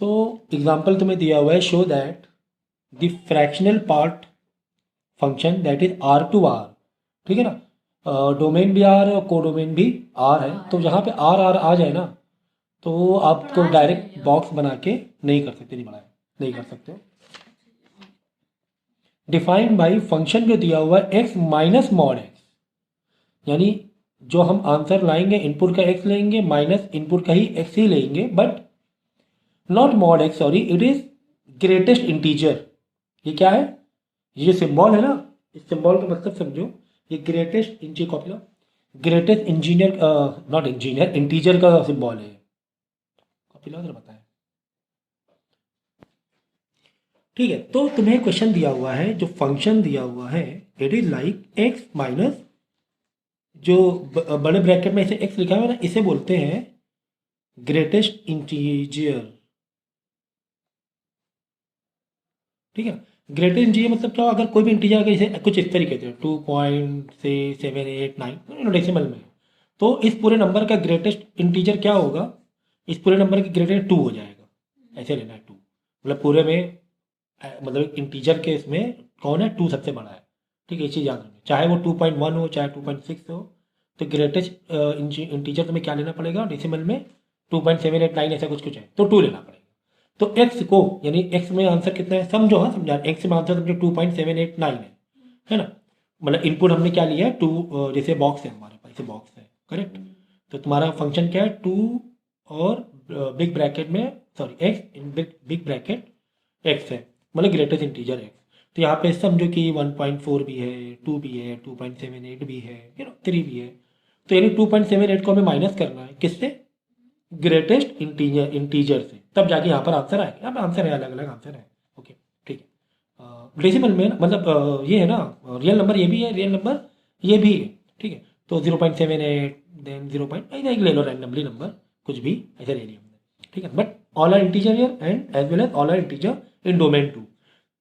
तो एग्जाम्पल तुम्हें दिया हुआ है, show that the fractional part function that is R to R, ठीक है ना, डोमेन भी आर है और कोडोमेन भी आर है। तो जहाँ पे आर आर आ जाए ना, तो आपको डायरेक्ट बॉक्स बना के नहीं कर सकते, नहीं बनाए, नहीं कर सकते। डिफाइंड बाई फंक्शन जो दिया हुआ है एक्स माइनस मॉड एक्स, यानी जो हम आंसर लाएंगे इनपुट का एक्स लेंगे माइनस इनपुट का ही एक्स ही लेंगे, but not mod x, sorry, it is greatest integer. ये क्या है, ये सिंबल है ना, इस सिंबल का मतलब समझो, ये ग्रेटेस्ट इंची copy low, greatest engineer, not engineer, integer का सिंबल है, कॉपी लो, बताएं। ठीक है, तो तुम्हें क्वेश्चन दिया हुआ है, जो फंक्शन दिया हुआ है it is like x minus, जो बड़े ब्रैकेट में इसे एक्स लिखा हुआ है ना, इसे बोलते हैं ग्रेटेस्ट इंटीजर। ठीक है, ग्रेटेस्ट इंटीजर मतलब क्या, अगर कोई भी इंटीजर अगर इसे कुछ इस तरीके से 2.789 डेसिमल में, तो इस पूरे नंबर का ग्रेटेस्ट इंटीजर क्या होगा, इस पूरे नंबर की ग्रेटेस्ट 2 हो जाएगा, ऐसे लेना है 2, मतलब पूरे में, मतलब इंटीजर के इसमें कौन है, 2 सबसे बड़ा है। ठीक है, ये चीज़ याद रखनी, चाहे वो 2.1 हो चाहे 2.6 हो, तो ग्रेटेस्ट इंटीजर तुम्हें क्या लेना पड़ेगा डेसिमल में, 2.789 ऐसा कुछ कुछ है, तो 2 लेना पड़ेगा। तो एक्स को, यानी एक्स में आंसर कितना है समझो, हाँ समझा, एक्स में आंसर समझो 2.789 है ना, मतलब इनपुट हमने क्या लिया है 2, जैसे बॉक्स है हमारे पास, जैसे बॉक्स है, करेक्ट। तो तुम्हारा फंक्शन क्या है 2 और बिग ब्रैकेट में, sorry x in big bracket x है, मतलब ग्रेटेस्ट इंटीजर एक्स। तो यहाँ पे समझो कि 1.4 भी है, 2 भी है, 2.78 भी है, 3 भी है। तो यानी 2.78 को हमें माइनस करना है किससे, ग्रेटेस्ट इंटीजर से, तब जाके यहाँ पर आंसर आएगा। यहाँ पर आंसर है, अलग अलग आंसर है, ओके ठीक है। डेसिमल में मतलब ये है ना, रियल नंबर ये भी है, रियल नंबर ये भी है, ठीक है। तो 0.78 देन 0. ऐसा एक ले लो रैंडमली नंबर, कुछ भी ऐसा ले लिया हमने, ठीक है, but all are integer here and as well as all are integer in domain 2।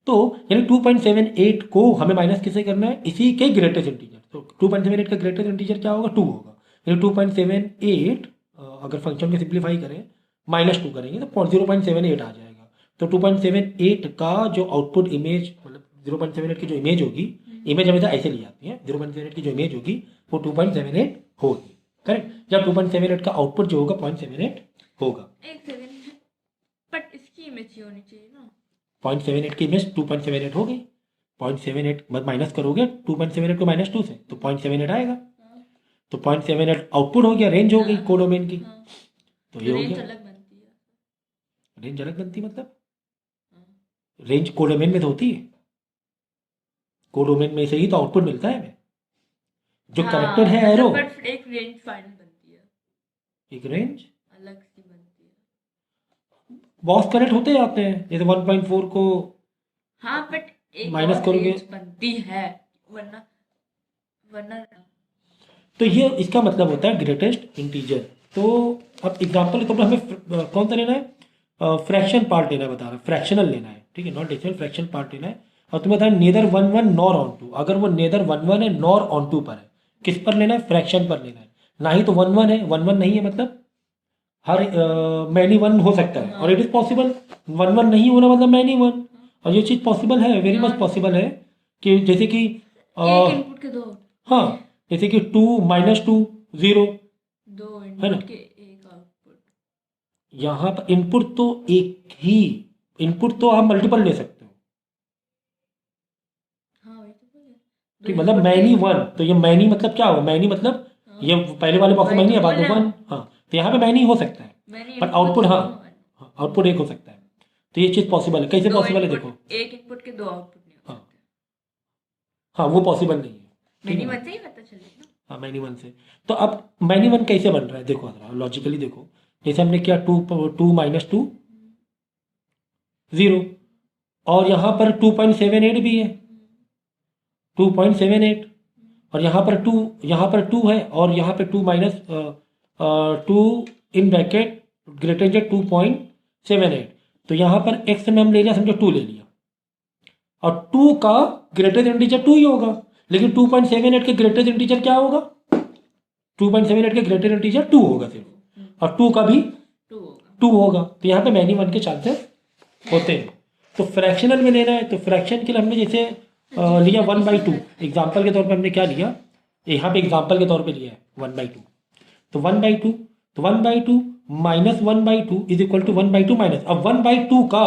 तो यानी 2.78 को हमें माइनस किससे करना है, इसी के ग्रेटेस्ट इंटीजर। तो 2.78 का ग्रेटेस्ट इंटीजर क्या होगा, 2 होगा, यानी 2.78 अगर फंक्शन को सिंप्लीफाई करें -2 करेंगे तो 0.78 आ जाएगा। तो 2.78 का जो आउटपुट इमेज, मतलब 0.78 की जो इमेज होगी, इमेज हमेशा ऐसे ली जाती है, 0.78 की जो इमेज होगी वो 2.78 होगी, करेक्ट। जब 2.78 का आउटपुट जो होगा 0.78 होगा। एक सेकंड, बट इसकी इमेज ही होनी चाहिए ना, 0.78 की इमेज 2.78 होगी, 0.78 बस माइनस करोगे 2.78 को -2 से, तो 0.78 आएगा। तो 0.78 आउटपुट हो गया, रेंज हो गई कोडोमेन की। तो ये हो रेंज गया, अलग बनती है, रेंज अलग बनती मतलब, रेंज कोडोमेन में तो होती है, कोडोमेन में से ही तो आउटपुट मिलता है हमें, जो करेक्टेड है एरो, बट फिर एक रेंज फाइनल बनती है, एक रेंज अलग सी बनती है। बॉक्स करेक्ट होते जाते हैं, जैसे 1.4 को हाँ बट एक माइनस और करोगे, रेंज बनती है, वरना वरना तो ये इसका मतलब होता है ग्रेटेस्ट इंटीजर। तो अब एग्जांपल के तौर पर हमें कौन सा लेना है, फ्रैक्शन पार्ट लेना है, बता रहा फ्रैक्शनल लेना है, ठीक है, नॉट डेसिमल, फ्रैक्शन पार्ट लेना है। और तुम्हें बता नेदर 1 1 नॉर ऑन 2, अगर वो नेदर 1 1 है नॉर ऑन 2 पर है, किस पर लेना है, फ्रैक्शन पर लेना है। ना ही तो 1 1 है, 1 1 नहीं है, मतलब हर मैनी 1 हो सकता है, और इट इज पॉसिबल 1 1 नहीं होना मतलब मैनी 1, और ये चीज़ पॉसिबल है, वेरी मच पॉसिबल है, कि जैसे कि एक इनपुट के दो, हाँ, जैसे कि 2 -2 0, दो है ना, इनपुट के एक आउटपुट। यहाँ पर इनपुट तो एक ही, इनपुट तो आप मल्टीपल ले सकते हो, हाँ वही तो बोले, ठीक, मतलब मैनी 1, तो ये मैनी मतलब क्या हुआ, मैनी मतलब ये पहले वाले बॉक्स में मैनी है, बाद में 1, हाँ, तो यहाँ पे मैनी हो सकता है, बट आउटपुट, हाँ आउटपुट एक हो सकता है। तो ये चीज़ पॉसिबल है, कैसे पॉसिबल है देखो, एक इनपुट के दो आउटपुट नहीं हो सकते, हाँ वो पॉसिबल नहीं है, मैनी वन से ही पता चलेगा ना, हाँ मैनी 1 से। तो अब मैनी 1 कैसे बन रहा है देखो, लॉजिकली देखो, जैसे हमने किया 2 2 -2 0, और यहाँ पर 2.78 भी है, 2.78, और यहाँ पर 2 है, और यहाँ पे 2 minus 2 in bracket greater than 2.78, तो यहाँ पर x में हम ले लिया, समझो 2 ले लिया, और 2 का ग्रेटर इंटीजर 2 ही होगा, लेकिन 2.78 के ग्रेटर इंटीजर क्या होगा, 2.78 के ग्रेटर इंटीजर 2 होगा सिर्फ, और 2 का भी 2 होगा, 2 होगा, तो यहाँ पे मैनी 1 के चांसेस होते हैं। तो फ्रैक्शनल में लेना है तो फ्रैक्शन के लिए हमने जैसे लिया 1/2, एग्जाम्पल के तौर पे हमने क्या लिया, यहाँ पे एग्जाम्पल के तौर पे लिया है 1/2, तो 1/2, तो 1/2 minus 1/2 is equal to 1/2 minus, अब 1/2 का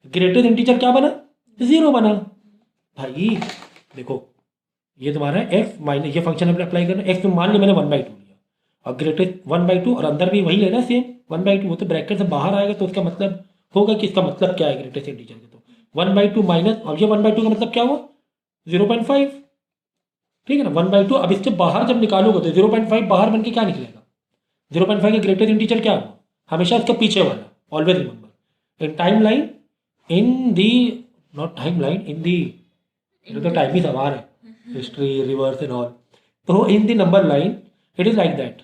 ग्रेटेस्ट इंटीजर क्या बना, 0 बना। भाई देखो ये तुम्हारा x माइनस, ये फंक्शन हमने अप्लाई करना, x में मान लिया मैंने 1/2 लिया, और ग्रेटेस्ट 1/2 और अंदर भी वही लेना सेम 1/2, वो तो ब्रैकेट से बाहर आएगा तो उसका मतलब होगा कि इसका मतलब क्या है ग्रेटेस्ट इंटीजर के, तो 1/2 माइनस, अब ये 1/2 का मतलब क्या हुआ 0.5, ठीक है ना। 1/2 अब इससे बाहर जब निकालोगे तो 0.5 बाहर बन के क्या निकलेगा, 0.5 का ग्रेटेस्ट इंटीजर क्या हुआ, हमेशा इसका पीछे वाला, always remember in time line, in the not time line, in the, तो टाइम ही सवार है, हिस्ट्री रिवर्स एंड ऑल, तो in the number line it is like that,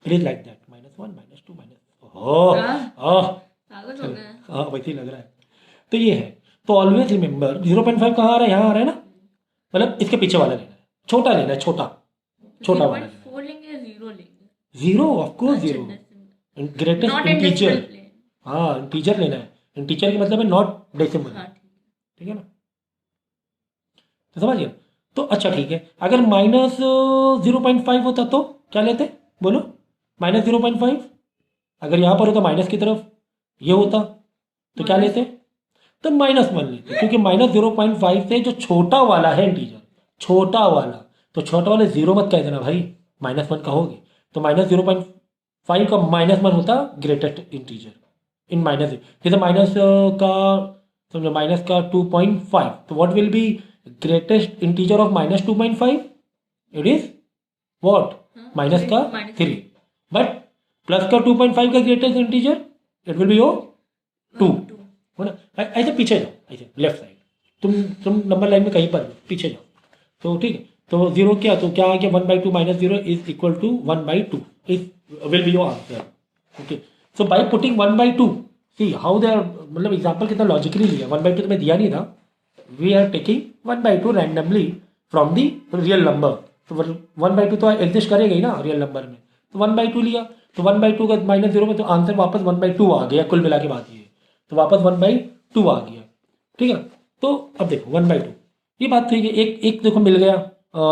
it is like that -1 -2 पागल हो गए। हाँ वैसे ही लग रहा है। तो ये है, तो ऑलवेज रिमेंबर 0.5 कहाँ आ रहा है, यहाँ आ रहा है ना, मतलब इसके पीछे वाला लेना है, छोटा लेना है, छोटा छोटा वाला लेना है। 0.4 लेंगे या 0 लेंगे? 0 ऑफ कोर्स, अच्छा, 0 decimal. Greatest Not in integer, decimal plane. हाँ इंटीजर लेना है, इंटीजर का मतलब है नॉट डेसिमल, हाँ ठीक ठीक है ना, तो समझ गया। तो अच्छा ठीक है, अगर माइनस 0.5 होता तो क्या लेते, बोलो, -0.5, अगर यहाँ पर होता माइनस की तरफ ये होता तो क्या लेते, तो -1 लेते, क्योंकि -0.5 से जो छोटा वाला है इंटीजर, छोटा वाला, तो छोटा वाले 0 मत कह देना भाई, -1 कहोगे, तो -0.5 का -1 होता ग्रेटेस्ट इंटीजर इन माइनस, जैसे माइनस का समझो, माइनस का 2.5, तो what will be greatest integer of -2.5, it is what, minus का 3, बट प्लस का 2.5 का greatest integer it will be your 2, हो ना। ऐसे पीछे जाओ, ऐसे लेफ्ट साइड, तुम नंबर लाइन में कहीं पर पीछे जाओ, तो ठीक है, तो 0 क्या, तो क्या आ गया 1/2 minus 0 is equal to 1/2 is will be your answer, okay. So by putting 1/2, see how they are, मतलब एग्जाम्पल कितना लॉजिकली लिया, 1/2 तो मैं दिया नहीं था, we are taking 1/2 randomly from the real number, तो 1/2 तो एग्जिस्ट करेगा ही ना रियल नंबर में, तो 1/2 लिया, तो 1/2 का -0 में, तो आंसर वापस 1/2 आ गया, कुल मिला के बात ये, तो वापस 1/2 आ गया, ठीक है। तो अब देखो 1/2 ये बात ठीक है, एक देखो मिल गया,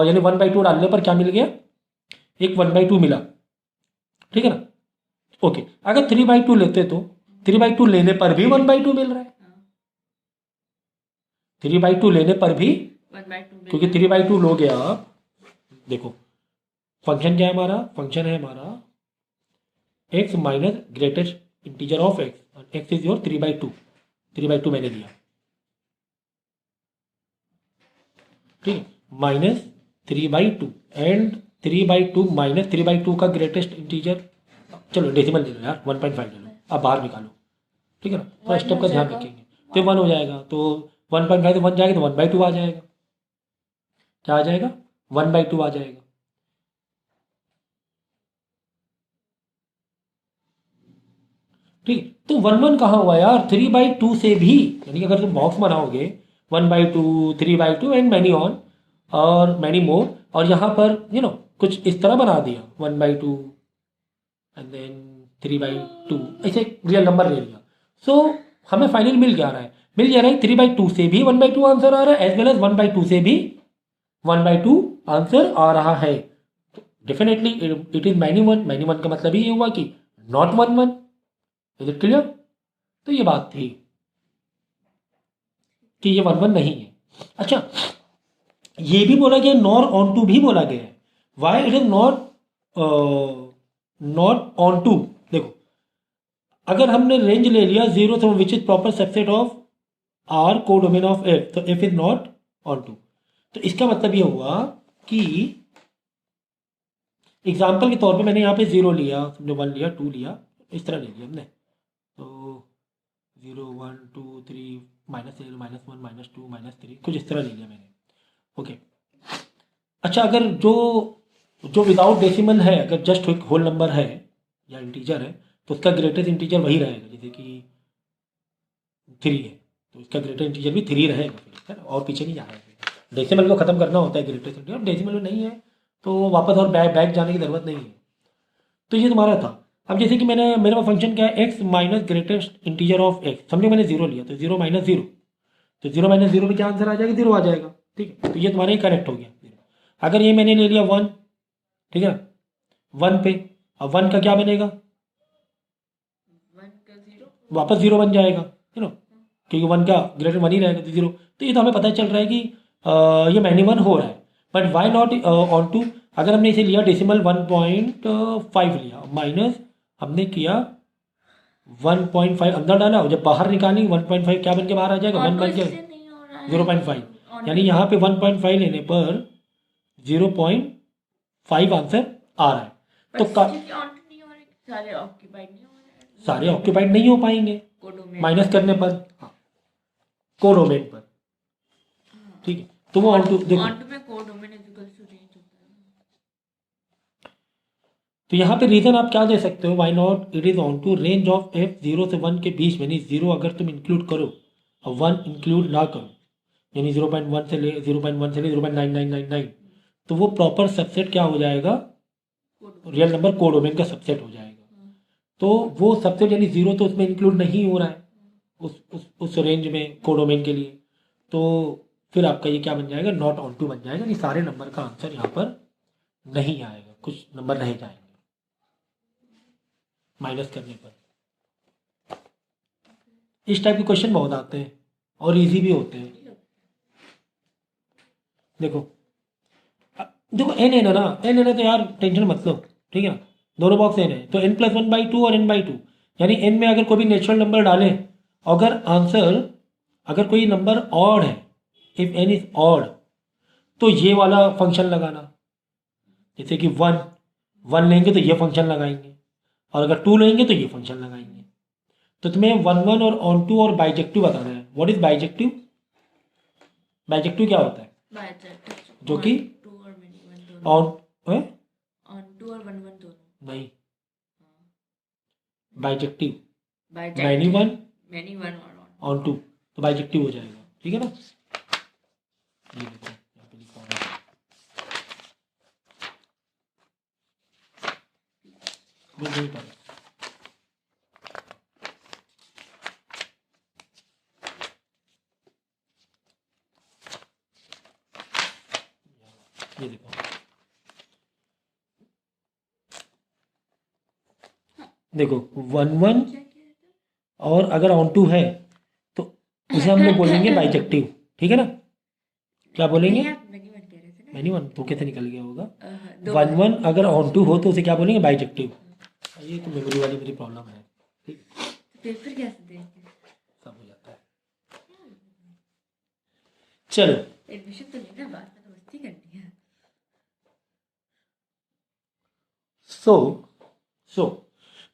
यानी 1/2 डालने पर क्या मिल गया, एक 1/2 मिला, ठीक है ना, ओके। अगर 3/2 लेते तो 3/2 लेने पर भी 1/2 मिल रहा है, 3/2 लेने पर भी, 1/2 क्योंकि 3/2 लोगे आप, देखो फंक्शन क्या है हमारा, फंक्शन है हमारा x minus greatest integer of x, x is your 3/2, 3/2 मैंने दिया, ठीक है, माइनस 3/2 एंड 3/2 माइनस 3/2 का ग्रेटेस्ट इंटीजर, चलो डेसिमल ले लो यार, 1.5 ले लो, अब बाहर निकालो, ठीक है ना, तो स्टेप का ध्यान रखेंगे, तो 1 हो जाएगा, तो 1.5 से 1 जाएगा तो 1/2 आ जाएगा, क्या आ जाएगा 1/2 आ जाएगा, ठीक। तो 1/1 कहाँ हुआ यार, 3/2 से भी, यानी कि अगर तुम बॉक्स बनाओगे 1/2 3/2 एंड मैनी ऑन और मैनी मोर, और यहाँ पर कुछ इस तरह बना दिया 1/2 एंड देन 3/2, ऐसे रियल नंबर ले लिया, सो हमें फाइनल मिल क्या रहा है, मिल जा रहा है 3/2 से भी 1/2 आंसर आ रहा है, एज वेल एज 1/2 से भी 1/2 आंसर आ रहा है, definitely it is many one का मतलब ये हुआ कि नॉट 1/1, इज इट क्लियर। तो ये बात थी कि ये 1/1 नहीं है। अच्छा, ये भी बोला गया नॉर ऑन टू भी बोला गया है, why it is not onto, देखो अगर हमने रेंज ले लिया 0 से which is proper subset of R codomain of F, तो F is not onto, तो इसका मतलब ये हुआ कि एग्जाम्पल के तौर पे मैंने यहाँ पे 0 लिया, समझो 1 लिया 2 लिया, इस तरह ले लिया हमने, तो 0 1 2 3 -0 -1 -2 -3 कुछ इस तरह ले लिया मैंने, ओके। अच्छा, अगर जो विदाउट डेसिमल है, अगर जस्ट एक होल नंबर है या इंटीजर है, तो उसका ग्रेटेस्ट इंटीजर वही रहेगा, जैसे कि 3 है तो इसका ग्रेटेस्ट इंटीजर भी 3 रहेगा फिर, है ना, और पीछे नहीं जाना है, डेसिमल को खत्म करना होता है ग्रेटेस्ट इंटीजर, डेसिमल में नहीं है तो वापस और बैक जाने की ज़रूरत नहीं है। तो ये तुम्हारा था। अब जैसे कि मैंने मेरे पास फंक्शन क्या है, x minus greatest integer of x, समझो मैंने जीरो लिया तो जीरो माइनस जीरो, तो जीरो माइनस जीरो पे क्या आंसर आ जाएगा, जीरो आ जाएगा। ठीक है, तो ये तुम्हारा ही करेक्ट हो गया। अगर ये मैंने ले लिया वन, ठीक है, वन पे, अब वन का क्या बनेगा, वन का जीरो, वापस जीरो बन जाएगा, है ना, क्योंकि वन का ग्रेटर वन ही रहेगा तो जीरो। तो ये तो हमें पता चल रहा है कि ये मैक्सिमम हो रहा है, but why not onto. अगर हमने इसे लिया डेसिमल 1.5 लिया, माइनस हमने किया 1.5 अंदर डाला, और जब बाहर निकाली 1.5 क्या बन के बाहर आ जाएगा, वन ऑटो बन के इससे नहीं हो रहा है 0.5, यानी यहाँ पे 1.5 लेने पर 0.5 आंसर आ रहा है। तो क्योंकि ऑटो नहीं हो रहे, सारे ऑक्यूपाइड नहीं हो रहे, सारे ऑक्यूपाइड नहीं हो पाएंगे कोडोमेन माइनस करने पर, हाँ, कोडोमेन पर। ठीक है, तो वो ऑन टू देखो, ऑटो में कोडोमेन इक्वल्स टू रेंज होता है। तो यहाँ पे रीजन आप क्या दे सकते हो, why not it is onto range of F 0 से 1 के बीच में, यानी 0 अगर तुम इंक्लूड करो और 1 इंक्लूड ना करो, यानी 0.1 से ले 0.1 से ले 0.9999, तो वो प्रॉपर सबसेट क्या हो जाएगा, रियल नंबर कोडोमेन का सबसेट हो जाएगा। तो वो सबसेट यानी 0 तो उसमें इंक्लूड नहीं हो रहा है उस रेंज में कोडोमेन के लिए, तो फिर आपका ये क्या बन जाएगा, नॉट ऑन टू बन जाएगा, ये सारे नंबर का आंसर यहाँ पर नहीं आएगा, कुछ नंबर रह जाएंगे माइनस करने पर। इस टाइप के क्वेश्चन बहुत आते हैं और इजी भी होते हैं। देखो देखो एन है ना, एन है तो यार टेंशन मत लो, ठीक है ना, दोनों बॉक्स एन है, तो n प्लस 1/2 और n/2, यानी n में अगर कोई भी नेचुरल नंबर डालें, अगर आंसर अगर कोई नंबर ऑड है, इफ n इज ऑड, तो ये वाला फंक्शन लगाना, जैसे कि वन लेंगे तो ये फंक्शन लगाएंगे, और अगर 2 लेंगे तो ये फंक्शन लगाएंगे। तो तुम्हें 1 और ऑन टू और बाइजेक्टिव बताना है। व्हाट इज बाइजेक्टिव, बाइजेक्टिव क्या होता है, जो कि ऑन ऑन टू और वन वन दोनों नहीं, बाइजेक्टिव मैनी वन वन और ऑन टू, तो बाइजेक्टिव हो जाएगा। ठीक है ना, ये देखो यहाँ पे लिखा हुआ है, मैं नहीं पढ़ा। ये देखो, देखो 1 और अगर ऑन टू है तो उसे हम लोग बोलेंगे बाइजेक्टिव। ठीक है ना, क्या बोलेंगे, मैनी वन तो कैसे निकल गया होगा, 1 अगर ऑन टू हो तो उसे क्या बोलेंगे, बाइजेक्टिव। ये तो मेमोरी वाली मेरी प्रॉब्लम है, ठीक, पेपर कैसे देंगे, सब हो जाता है। चलो एडमिशन तो लेना, बाद में तो मस्ती करनी है। सो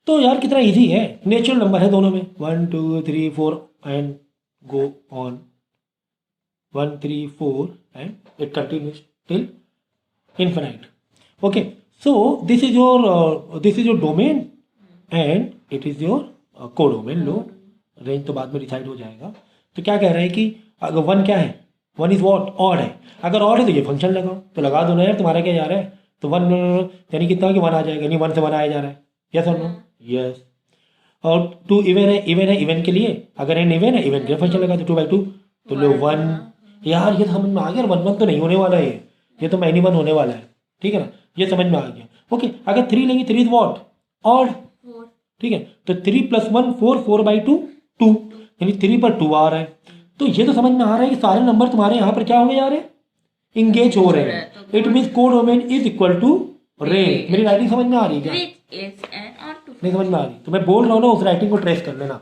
तो यार कितना इजी है, नेचुरल नंबर है दोनों में, 1 2 3 4 and go on, 1 3 4 and it continues till infinite. Okay, so this is your domain and it is your codomain. Low range तो बाद में डिसाइड हो जाएगा। तो क्या कह रहा है कि अगर 1 क्या है, 1 इज वॉट, ऑड है, अगर ऑड है तो ये फंक्शन लगाओ, तो लगा दो ना यार, तुम्हारा क्या जा रहा है, तो 1 यानी कितना कि 1 आ जाएगा, यानी 1 से 1 आया जा रहा है, यस और नो, यस। और 2 इवन है, इवन के लिए अगर n इवन है, इवन के लिए फंक्शन लगा दो 2/2, तो लो 1। यार ये समझ में आ गया, 1 तो नहीं होने वाला है, ये तो मैनी 1 होने वाला है। ठीक है ना, ये समझ में आ गया। ओके, अगर 3 लेंगे, 3 इज वॉट, ऑड, ठीक है, तो 3 + 1 4, 4/2 2, यानी 3 पर 2 आ रहा है। तो ये तो समझ में आ रहा है कि सारे नंबर तुम्हारे यहाँ पर क्या हो गए जा रहे हैं, इंगेज हो रहे हैं। It means codomain is equal to range. मेरी राइटिंग समझ में आ रही है क्या, नहीं समझ में आ रही, तो मैं बोल रहा हूँ ना, उस राइटिंग को ट्रेस कर लेना,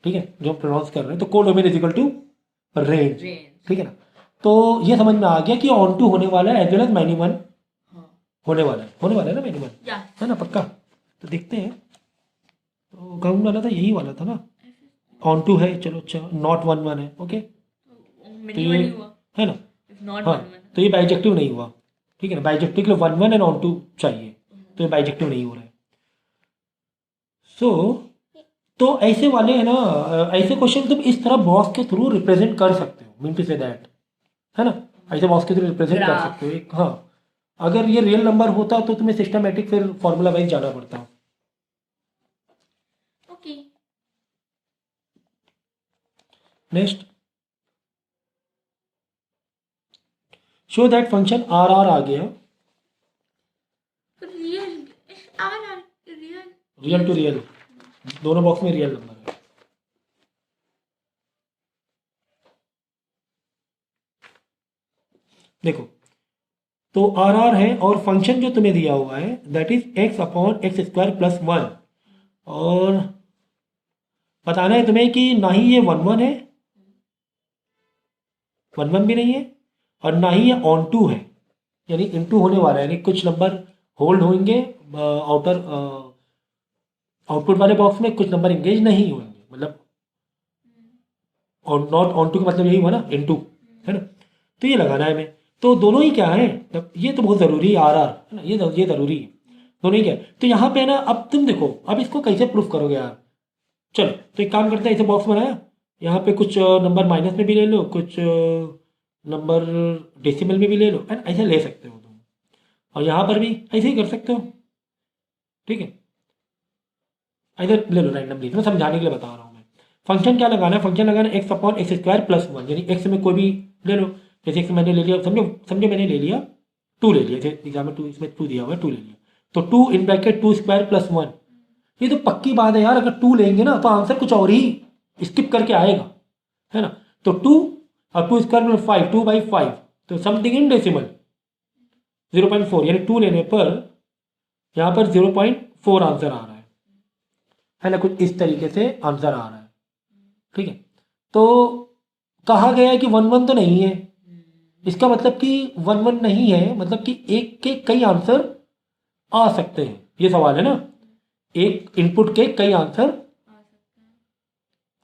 ठीक है, जो प्रोनाउंस कर रहे हैं। तो codomain is equal to range, ठीक है ना। तो ये समझ में आ गया कि ऑन टू होने वाला है, एज वेल एज मैनी 1 होने वाला है ना, मैनी 1 है ना, पक्का। तो देखते हैं, तो काउंट वाला था, यही वाला था ना, ऑन टू है, चलो अच्छा, नॉट 1 1 है, ओके, तो ये है ना, हाँ, तो ये बाइजेक्टिव नहीं हुआ, ठीक है ना, बाइजेक्टिव के लिए 1 1 एंड ऑन टू चाहिए, तो ये बाइजेक्टिव नहीं हो रहा है। तो ऐसे वाले है ना, ऐसे क्वेश्चन तुम इस तरह बॉक्स के थ्रू रिप्रेजेंट कर सकते हो, मीन टू से दैट, है ना, ऐसे बॉक्स के थ्रू रिप्रेजेंट कर सकते हो एक। हाँ, अगर ये रियल नंबर होता तो तुम्हें सिस्टमेटिक फिर फॉर्मूला वाइज जाना पड़ता, next, show that function R R आ गया, real R R real real to real, दोनों बॉक्स में रियल नंबर है। देखो, तो आर आर है और फंक्शन जो तुम्हें दिया हुआ है that is x upon x square plus one, और बताना है तुम्हें कि ना ही ये वन वन है, वन वन भी नहीं है, और ना ही ये ऑन टू है, यानी इनटू होने वाला है, यानी कुछ नंबर होल्ड होंगे आउटर आउटपुट वाले बॉक्स में, कुछ नंबर इंगेज नहीं होंगे, मतलब और नॉट ऑन टू का मतलब यही हुआ ना, इनटू, है ना। तो ये लगाना है हमें, तो दोनों ही क्या है, तब ये तो बहुत ज़रूरी है, आर आर है ना, ये ज़रूरी है, दोनों ही क्या है। तो यहाँ पे ना अब तुम देखो, अब इसको कैसे प्रूफ करोगे यार। चलो तो एक काम करते हैं, ऐसे बॉक्स बनाया, यहाँ पे कुछ नंबर माइनस में भी ले लो, कुछ नंबर डेसिमल में भी ले लो, है ना, ऐसे ले सकते हो तुम, और यहाँ पर भी ऐसे ही कर सकते हो, ठीक है। ऐसे ले लो रैंडमली, मैं समझाने के लिए बता रहा हूँ मैं। फंक्शन क्या लगाना है, फंक्शन लगाना है x upon x square plus one, यानी एक्स में कोई भी ले लो, जैसे एक्स मैंने ले लिया, समझो समझो मैंने ले लिया टू, ले लिया, जैसे एग्जाम में टू, इसमें टू दिया हुआ है, टू ले लिया, तो two in bracket two square plus one. ये तो पक्की बात है यार, अगर टू लेंगे ना तो आंसर कुछ और ही स्किप करके आएगा, है ना। तो टू और two square plus five, two by five, तो समथिंग इन डेसिमल 0.4, यानी टू लेने पर यहाँ पर 0.4 आंसर आ रहा है ना, कुछ इस तरीके से आंसर आ रहा है, ठीक है। तो कहा गया है कि वन वन तो नहीं है, इसका मतलब कि वन वन नहीं है, मतलब कि एक के कई आंसर आ सकते हैं, ये सवाल है ना, एक इनपुट के कई आंसर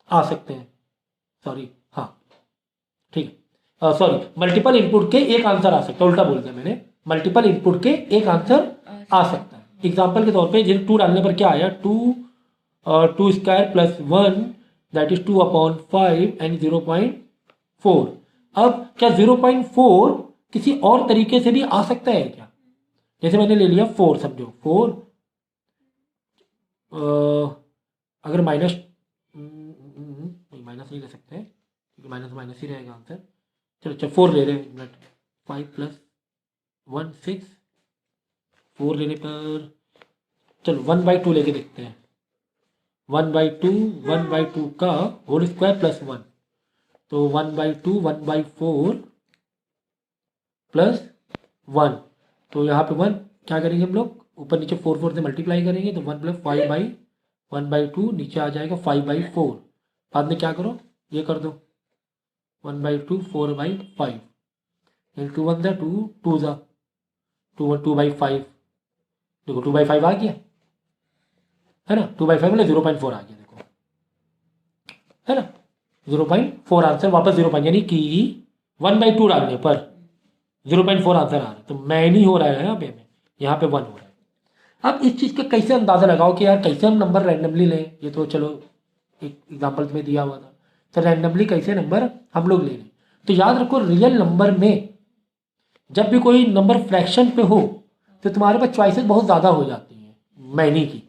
आ सकते हैं, सॉरी, हाँ ठीक है, सॉरी, मल्टीपल इनपुट के एक आंसर आ सकता है, उल्टा बोल दिया मैंने, मल्टीपल इनपुट के एक आंसर आ सकता है। एग्जाम्पल के तौर पे जैसे टू डालने पर क्या आया, two square plus one that is two upon five and 0.4। अब क्या 0.4 किसी और तरीके से भी आ सकता है क्या, जैसे मैंने ले लिया फोर, समझो फोर, अगर माइनस, माइनस नहीं ले सकते क्योंकि माइनस माइनस ही रहेगा आंसर, चलो चलो फोर ले रहे हैं, minute, five plus one six, four लेने पर चलो वन बाई टू लेके देखते हैं, वन बाई टू का होल स्क्वायर प्लस वन, तो one by to, one by four plus one, तो यहाँ पे वन क्या करेंगे हम लोग, ऊपर नीचे फोर फोर से मल्टीप्लाई करेंगे, तो one plus five by one by to, नीचे आ जाएगा फाइव बाई फोर, बाद में क्या करो, ये कर दो, one by two, four by five, two one ज़ा टू, टू ज़ा two, one two by five, देखो टू बाई फाइव आ गया, है ना, टू बाई फाइव मतलब 0.4 आ गया, देखो, है ना, 0.4 आंसर, वापस 0, यानी कि वन बाई टू डालने पर 0.4 आंसर आ रहा है, तो मैं नहीं हो रहा है यहाँ पे वन हो रहा है। अब इस चीज़ का कैसे अंदाज़ा लगाओ कि यार कैसे हम नंबर रैंडमली लें, ये तो चलो एक एग्जाम्पल में दिया हुआ था, तो रैंडमली कैसे नंबर हम लोग ले लें। तो याद रखो रियल नंबर में जब भी कोई नंबर फ्रैक्शन पे हो तो तुम्हारे पास चॉइसेस बहुत ज़्यादा हो जाती हैं, मैनी की,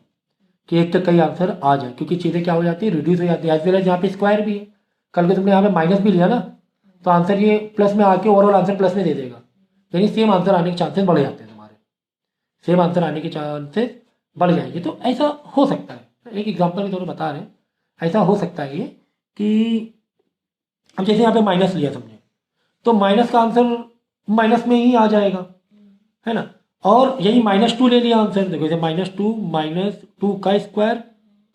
कि एक तक कई आंसर आ जाए, क्योंकि चीज़ें क्या हो जाती है, रिड्यूस हो जाती है, एज वेल एज यहाँ पे स्क्वायर भी है, कल को तुमने यहाँ पे माइनस भी लिया ना तो आंसर ये प्लस में आके ओवरऑल आंसर प्लस में दे देगा, यानी सेम आंसर आने के चांसेस बढ़ जाते हैं, तुम्हारे सेम आंसर आने के चांसेस बढ़ जाएंगे। तो ऐसा हो सकता है, एक एग्जाम्पल के तौर पर बता रहे हैं, ऐसा हो सकता है ये कि अब जैसे यहाँ पे माइनस लिया समझे, तो माइनस का आंसर माइनस में ही आ जाएगा, है ना, और यही माइनस टू ले लिया आंसर, देखो जैसे माइनस टू का स्क्वायर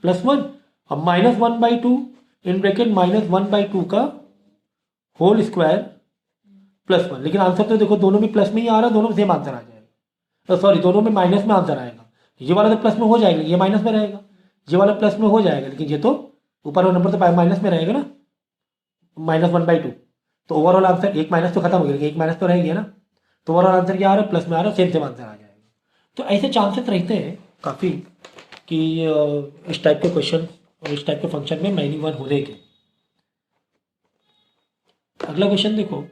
प्लस वन, अब minus one by to in bracket minus one by to का होल स्क्वायर प्लस वन, लेकिन आंसर तो देखो दोनों में प्लस में ही आ रहा है, दोनों में सेम आंसर आ जाएगा, सॉरी दोनों में माइनस में आंसर आएगा, ये वाला तो प्लस में हो जाएगा, ये माइनस में रहेगा, ये वाला प्लस में हो जाएगा, लेकिन ये तो ऊपर वाला नंबर तो माइनस में रहेगा ना, माइनस वन बाई टू, तो ओवरऑल आंसर एक माइनस तो खत्म हो गया, एक माइनस तो रह गया ना, तो ओवरऑल आंसर क्या आ रहा है, प्लस में आ रहा है, सेम सेम आंसर आ जाएगा। तो ऐसे चांसेस रहते हैं काफ़ी कि इस टाइप के क्वेश्चन और इस टाइप के फंक्शन में मैनी वन होने के। अगला क्वेश्चन देखो,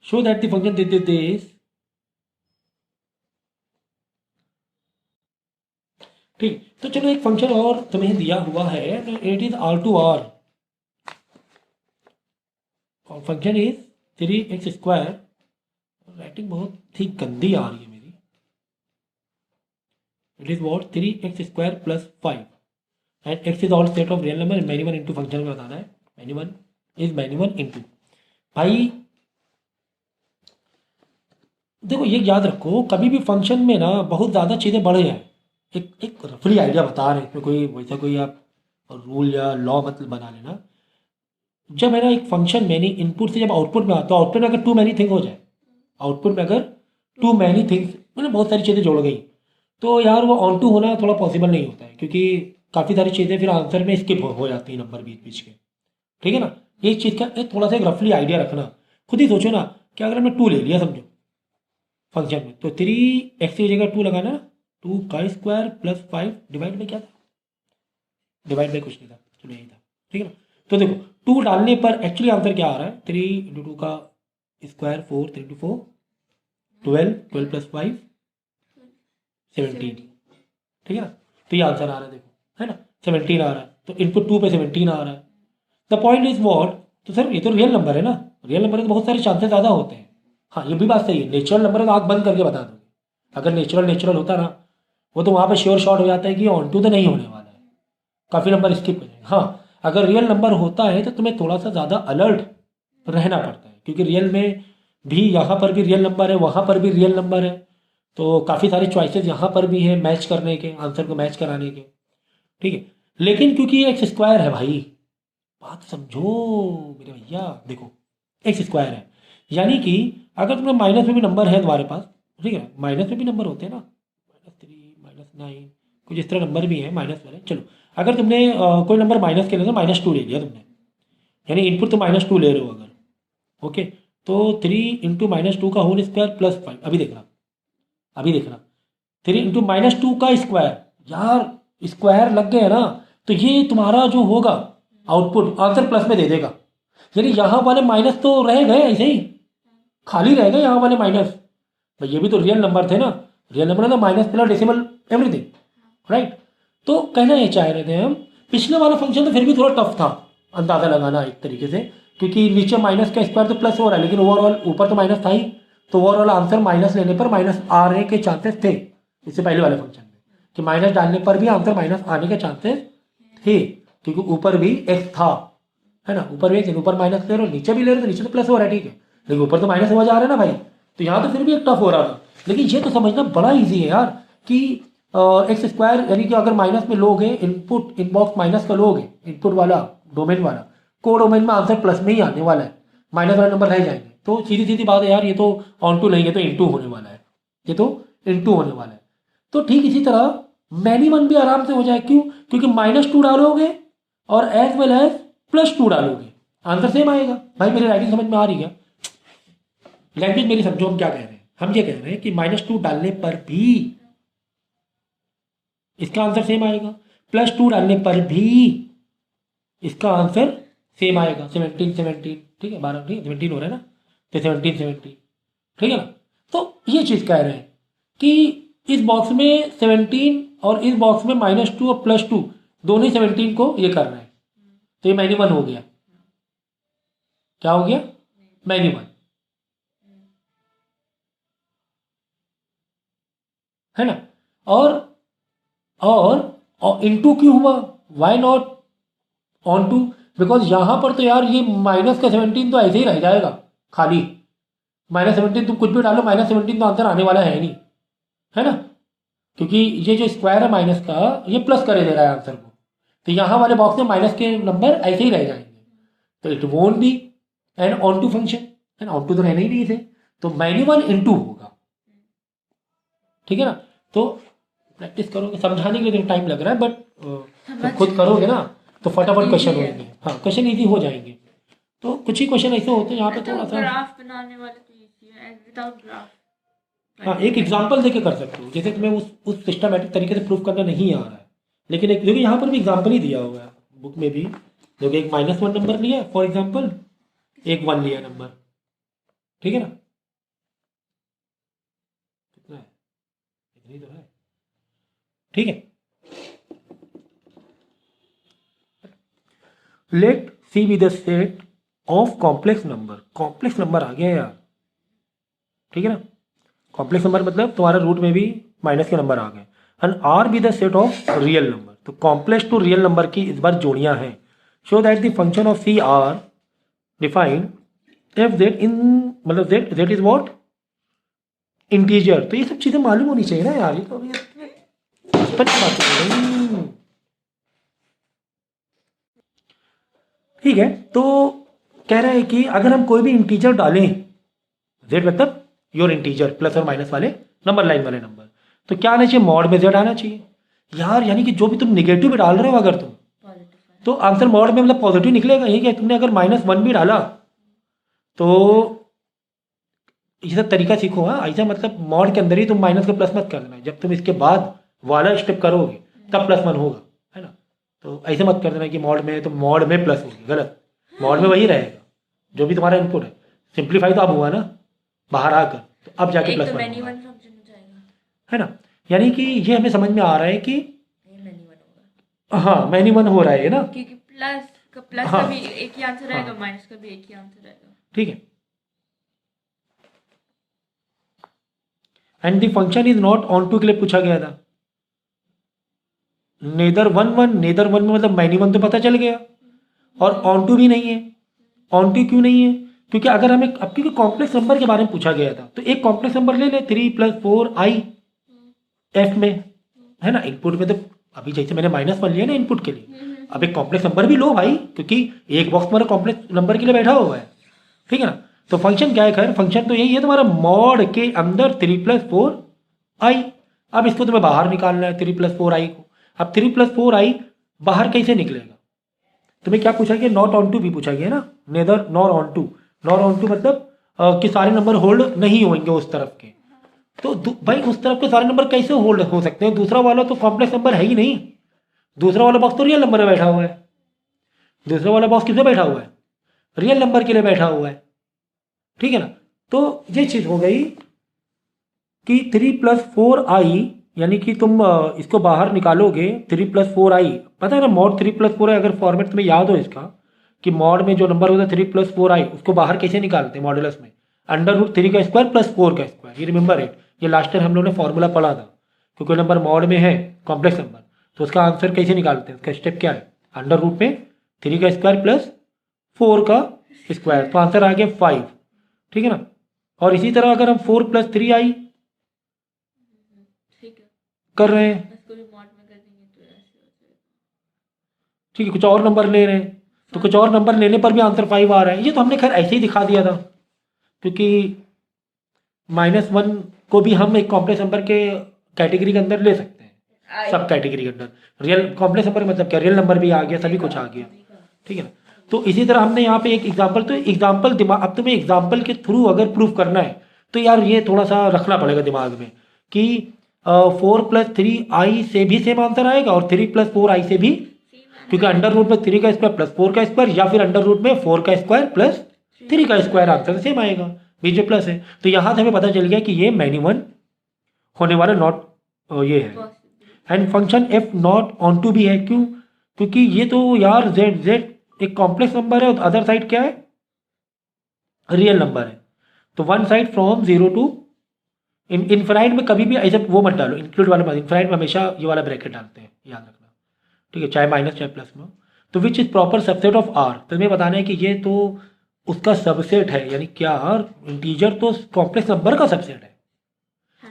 show that the function this, ठीक, तो चलो एक फंक्शन और तुम्हें दिया हुआ है, it is R to R, function is 3x², writing बहुत ही गंदी आ रही है मेरी, it is what 3x² + 5 and x is all set of real number, many one into function में बताना है, many one is many one into. भाई देखो ये याद रखो, कभी भी फंक्शन में ना बहुत ज़्यादा चीज़ें बढ़ जाए, एक रफली आइडिया बता रहे हैं, इसमें कोई वैसा कोई आप रूल या लॉ मतलब बना लेना। जब है ना एक फंक्शन मैनी इनपुट से जब आउटपुट में आता है, तो आउटपुट में अगर टू मैनी थिंग हो जाए, आउटपुट में अगर टू मैनी थिंग्स मतलब बहुत सारी चीज़ें जोड़ गई, तो यार वो ऑन टू होना थोड़ा पॉसिबल नहीं होता है, क्योंकि काफ़ी सारी चीज़ें फिर आंसर में स्किप हो जाती हैं नंबर बीच बीच के। ठीक है ना, ये चीज़ का एक थोड़ा सा एक रफली आइडिया रखना। खुद ही सोचो ना कि अगर हमने टू ले लिया समझो फंक्शन में, तो 3x की जगह 2 लगाना, 2 का² + 5 डिवाइड में क्या था, डिवाइड में कुछ नहीं था, चलो यही था। ठीक है ना, तो देखो 2 डालने पर एक्चुअली आंसर क्या आ रहा है, 3 × 2 का स्क्वायर 4, 3 × 4 12, 12 + 5 17। ठीक है ना, तो ये आंसर आ रहा है देखो, है ना 17 आ रहा है, तो इनपुट 2 पे 17 आ रहा है। द पॉइंट इज वॉट, तो सर ये तो रियल नंबर है ना, रियल नंबर के बहुत सारे चांसेस ज़्यादा होते हैं। हाँ ये भी बात सही है, नेचुरल नंबर तो आँख बंद करके बता दोगे, अगर नेचुरल होता ना, वो तो वहाँ पे श्योर शॉट हो जाता है कि ऑन टू तो नहीं होने वाला है, काफ़ी नंबर स्किप हो जाएंगे। हाँ अगर रियल नंबर होता है तो तुम्हें थोड़ा सा ज़्यादा अलर्ट रहना पड़ता है, क्योंकि रियल में भी यहाँ पर भी रियल नंबर है, वहाँ पर भी रियल नंबर है, तो काफ़ी सारे चॉइसेस यहाँ पर भी है मैच करने के, आंसर को मैच कराने के। ठीक है, लेकिन क्योंकि ये x² है भाई, बात समझो मेरे भैया, देखो x² है, यानी कि अगर तुम्हें माइनस में भी नंबर है तुम्हारे पास, ठीक है माइनस में भी नंबर होते हैं ना, -3 -9 कुछ इस तरह नंबर भी है माइनस वाले, चलो अगर तुमने कोई नंबर माइनस के लिए तो -2 ले लिया तुमने, यानी इनपुट तो -2 ले रहे हो अगर, ओके, तो 3 × -2 का होल स्क्वायर + 5, अभी देखना 3 × -2 का स्क्वायर, यार स्क्वायर लग गए ना, तो ये तुम्हारा जो होगा आउटपुट आंसर प्लस में दे देगा, यानी यहाँ वाले माइनस तो रह गए ऐसे ही, खाली रह गए यहाँ वाले माइनस। भाई ये भी तो रियल नंबर थे ना, रियल नंबर है ना, minus plus decimal everything, right. तो कहना ये चाह रहे थे हम, पिछले वाला फंक्शन तो फिर भी थोड़ा टफ था अंदाज़ा लगाना एक तरीके से, क्योंकि नीचे माइनस का स्क्वायर तो प्लस हो रहा है, लेकिन ओवरऑल ऊपर तो माइनस था ही, तो ओवरऑल आंसर माइनस लेने पर माइनस आने के चांसेस थे, इससे पहले वाले फंक्शन में कि माइनस डालने पर भी आंसर माइनस आने के चांसेस थे, क्योंकि ऊपर भी एक्स था, है ना, ऊपर भी एक्स, ऊपर माइनस ले रहे हो नीचे भी ले रहे हो, तो नीचे तो प्लस हो रहा है, ठीक है, लेकिन ऊपर तो माइनस हुआ जा रहा है ना भाई, तो यहाँ तो फिर भी एक टफ हो रहा था। लेकिन ये तो समझना बड़ा ईजी है यार कि x² यानी कि अगर माइनस में लोगे, इनपुट इनबॉक्स माइनस का लोगे, इनपुट वाला डोमेन वाला, को डोमेन में आंसर प्लस में ही आने वाला है, माइनस वाले नंबर रह जाएंगे, तो सीधी सीधी बात है यार, ये तो ऑन टू नहीं है, तो इनटू होने वाला है, ये तो इनटू होने वाला है। तो ठीक इसी तरह मैनी वन भी आराम से हो जाए, क्यों, क्योंकि -2 डालोगे और एज वेल एज +2 डालोगे, आंसर सेम आएगा। भाई मेरी राइटिंग समझ में आ रही है, लैंग्वेज मेरी समझो, हम क्या कह रहे हैं, हम ये कह रहे हैं कि -2 डालने पर भी इसका आंसर सेम आएगा, +2 डालने पर भी इसका आंसर सेम आएगा, 17 17, ठीक है 12, ठीक है 17 हो रहा है ना, तो 17 17, ठीक है ना। तो ये चीज़ कह रहे हैं कि इस बॉक्स में 17 और इस बॉक्स में -2 और +2 दोनों ही 17 को ये कर रहे हैं, तो ये मैनी वन हो गया, क्या हो गया, मैनी वन, है ना। और और इनटू क्यों हुआ, why not onto, because यहां पर तो यार ये माइनस का 17 तो ऐसे ही रह जाएगा खाली, -17 तुम कुछ भी डालो, -17 तो आंसर आने वाला है नहीं, है ना, क्योंकि ये जो स्क्वायर है माइनस का, ये प्लस करे दे रहा है आंसर को, तो यहाँ वाले बॉक्स में माइनस के नंबर ऐसे ही रह जाएंगे, तो it won't be an onto function, and onto तो रहना ही नहीं थे, तो मैनी वन इंटू होगा, ठीक है ना। तो प्रैक्टिस करोगे, समझाने के लिए टाइम लग रहा है, बट जब खुद करोगे ना तो फटाफट क्वेश्चन होंगे, हाँ क्वेश्चन ईजी हो जाएंगे। तो कुछ ही क्वेश्चन ऐसे होते हैं यहाँ पे थोड़ा सा, ग्राफ बनाने वाले तो इजी है, विदाउट ग्राफ। हाँ एक एग्जाम्पल देके कर सकते हो, जैसे तुम्हें उस सिस्टमैटिक तरीके से प्रूफ करना नहीं आ रहा है, लेकिन एक देखिए यहाँ पर भी एग्जाम्पल ही दिया हुआ है बुक में भी, देखो एक -1 नंबर लिया फॉर एग्जाम्पल, एक 1 लिया नंबर, ठीक है ना, कितना है, इतनी तो है, ठीक है। लेट C be the set of complex number आ गया यार, ठीक है ना। कॉम्प्लेक्स नंबर मतलब तुम्हारा रूट में भी माइनस के नंबर आ गए। And R be the set of real number, तो कॉम्प्लेक्स टू रियल नंबर की इस बार जोड़ियां हैं। Show that the function of C R defined F Z in, मतलब Z Z is what, integer. तो ये सब चीजें मालूम होनी चाहिए ना यार, ये तो बचपन की बातें हो गई। ठीक है, तो कह रहा है कि अगर हम कोई भी इंटीजर डालें, जेड मतलब योर इंटीजर प्लस और माइनस वाले नंबर लाइन वाले नंबर, तो क्या आना चाहिए, मॉड में जेड आना चाहिए यार। यानी कि जो भी तुम निगेटिव भी डाल रहे हो अगर तुम, तो आंसर मॉड में मतलब पॉजिटिव निकलेगा। ये क्या, तुमने अगर -1 भी डाला तो ये सब तरीका सीखो। हाँ, ऐसा मतलब मॉड के अंदर ही तुम माइनस का प्लस मत कर देना, जब तुम इसके बाद वाला स्टेप करोगे तब +1 होगा, है ना। तो ऐसे मत कर देना कि मॉड में, तो मॉड में प्लस होगी, गलत। मॉड में वही रहेगा जो भी तुम्हारा इनपुट है। सिंप्लीफाई तो अब हुआ ना बाहर आकर, तो अब जाके एक +1 तो होगा, मैनी वन फंक्शन हो जाएगा, है ना। यानी कि ये हमें समझ में आ रहा है कि ये मैनी वन होगा, हाँ मैनी वन हो रहा है ना। क्योंकि प्लस हाँ का भी एक ही आंसर रहेगा, हाँ माइनस का भी एक ही आंसर रहेगा। ठीक है। And the function is not onto के लिए पूछा गया था। नेदर वन में मतलब मैनी वन तो पता चल गया, और ऑन टू भी नहीं है। ऑन टू क्यों नहीं है, क्योंकि अगर हमें अब, क्योंकि कॉम्प्लेक्स नंबर के बारे में पूछा गया था, तो एक कॉम्प्लेक्स नंबर ले ले 3+4i एफ में, है ना। इनपुट में तो अभी जैसे मैंने -1 लिया ना इनपुट के लिए, अब एक कॉम्प्लेक्स नंबर भी लो भाई, क्योंकि एक बॉक्स तुम्हारा कॉम्प्लेक्स नंबर के लिए बैठा हुआ है, ठीक है ना। तो फंक्शन क्या है, खैर फंक्शन तो यही है तुम्हारा, मॉड के अंदर 3+4i। अब इसको तुम्हें बाहर निकालना है 3+4i को। अब 3+4i बाहर कैसे निकलेगा, तुम्हें क्या पूछा गया, नॉट ऑन टू भी पूछा गया ना, neither nor onto. Nor onto मतलब कि सारे नंबर होल्ड नहीं होंगे उस तरफ के। तो भाई उस तरफ के सारे नंबर कैसे होल्ड हो सकते हैं, दूसरा वाला तो कॉम्प्लेक्स नंबर है ही नहीं। दूसरा वाला बॉक्स तो रियल नंबर में बैठा हुआ है। दूसरा वाला बॉक्स किसमें बैठा हुआ है, रियल नंबर के लिए बैठा हुआ है, ठीक है ना। तो ये चीज हो गई कि 3+4i, यानी कि तुम इसको बाहर निकालोगे 3+4i, पता है ना मॉड 3+4i, अगर फॉर्मेट तुम्हें याद हो इसका, कि मॉड में जो नंबर होता है 3+4i, उसको बाहर कैसे निकालते हैं मॉडुलस में, √3 का स्क्वायर प्लस 4 का स्क्वायर। ये रिमेंबर इट, ये लास्ट टाइम हम लोगों ने फॉर्मूला पढ़ा था। क्योंकि नंबर मॉड में है कॉम्प्लेक्स नंबर, तो उसका आंसर कैसे निकालते हैं, उसका स्टेप क्या है, √3 का स्क्वायर प्लस 4 का स्क्वायर, तो आंसर आ गया 5, ठीक है ना। और इसी तरह अगर हम 4+3i ठीक है, कर रहे हैं, इसको भी मॉड में कर देंगे तो ऐसे हो जाएगा। ठीक है, कुछ और नंबर ले रहे हैं, तो कुछ और नंबर लेने पर भी आंसर 5 आ रहा है। ये तो हमने खैर ऐसे ही दिखा दिया था, क्योंकि -1 को भी हम एक कॉम्प्लेक्स नंबर के कैटेगरी के अंदर ले सकते हैं, सब कैटेगरी के अंदर। रियल कॉम्प्लेक्स नंबर मतलब क्या, रियल नंबर भी आ गया, सभी कुछ आ गया, ठीक है ना। तो इसी तरह हमने यहाँ पे एक एग्जाम्पल, तो एग्जाम्पल दिमाग, अब तुम्हें एग्जाम्पल के थ्रू अगर प्रूफ करना है तो यार ये थोड़ा सा रखना पड़ेगा दिमाग में कि 4+3i से भी सेम आंसर आएगा और 3+4i से भी, क्योंकि अंडर रूट में 3 का स्क्वायर प्लस 4 का स्क्वायर, या फिर अंडर रूट में 4 का स्क्वायर प्लस 3 का स्क्वायर, आंसर सेम आएगा, बीच में प्लस है। तो यहाँ से हमें पता चल गया कि ये मैनी वन होने वाला नॉट ये है। And function F not onto भी है, क्यों, क्योंकि ये तो यार जेड एक कॉम्प्लेक्स नंबर है और अदर साइड क्या है, रियल नंबर है। तो one side from 0 to infinite में कभी भी ऐसे वो मत डालो, इंक्लूड वाले मत, इनफाइनाइट में हमेशा ये वाला ब्रैकेट डालते हैं, याद रखना, ठीक है, चाहे माइनस चाहे प्लस में हो। तो which is proper subset of R, तो हमें बताना है कि ये तो उसका सबसेट है, यानी क्या, इंटीजर तो कॉम्प्लेक्स नंबर का सबसेट है।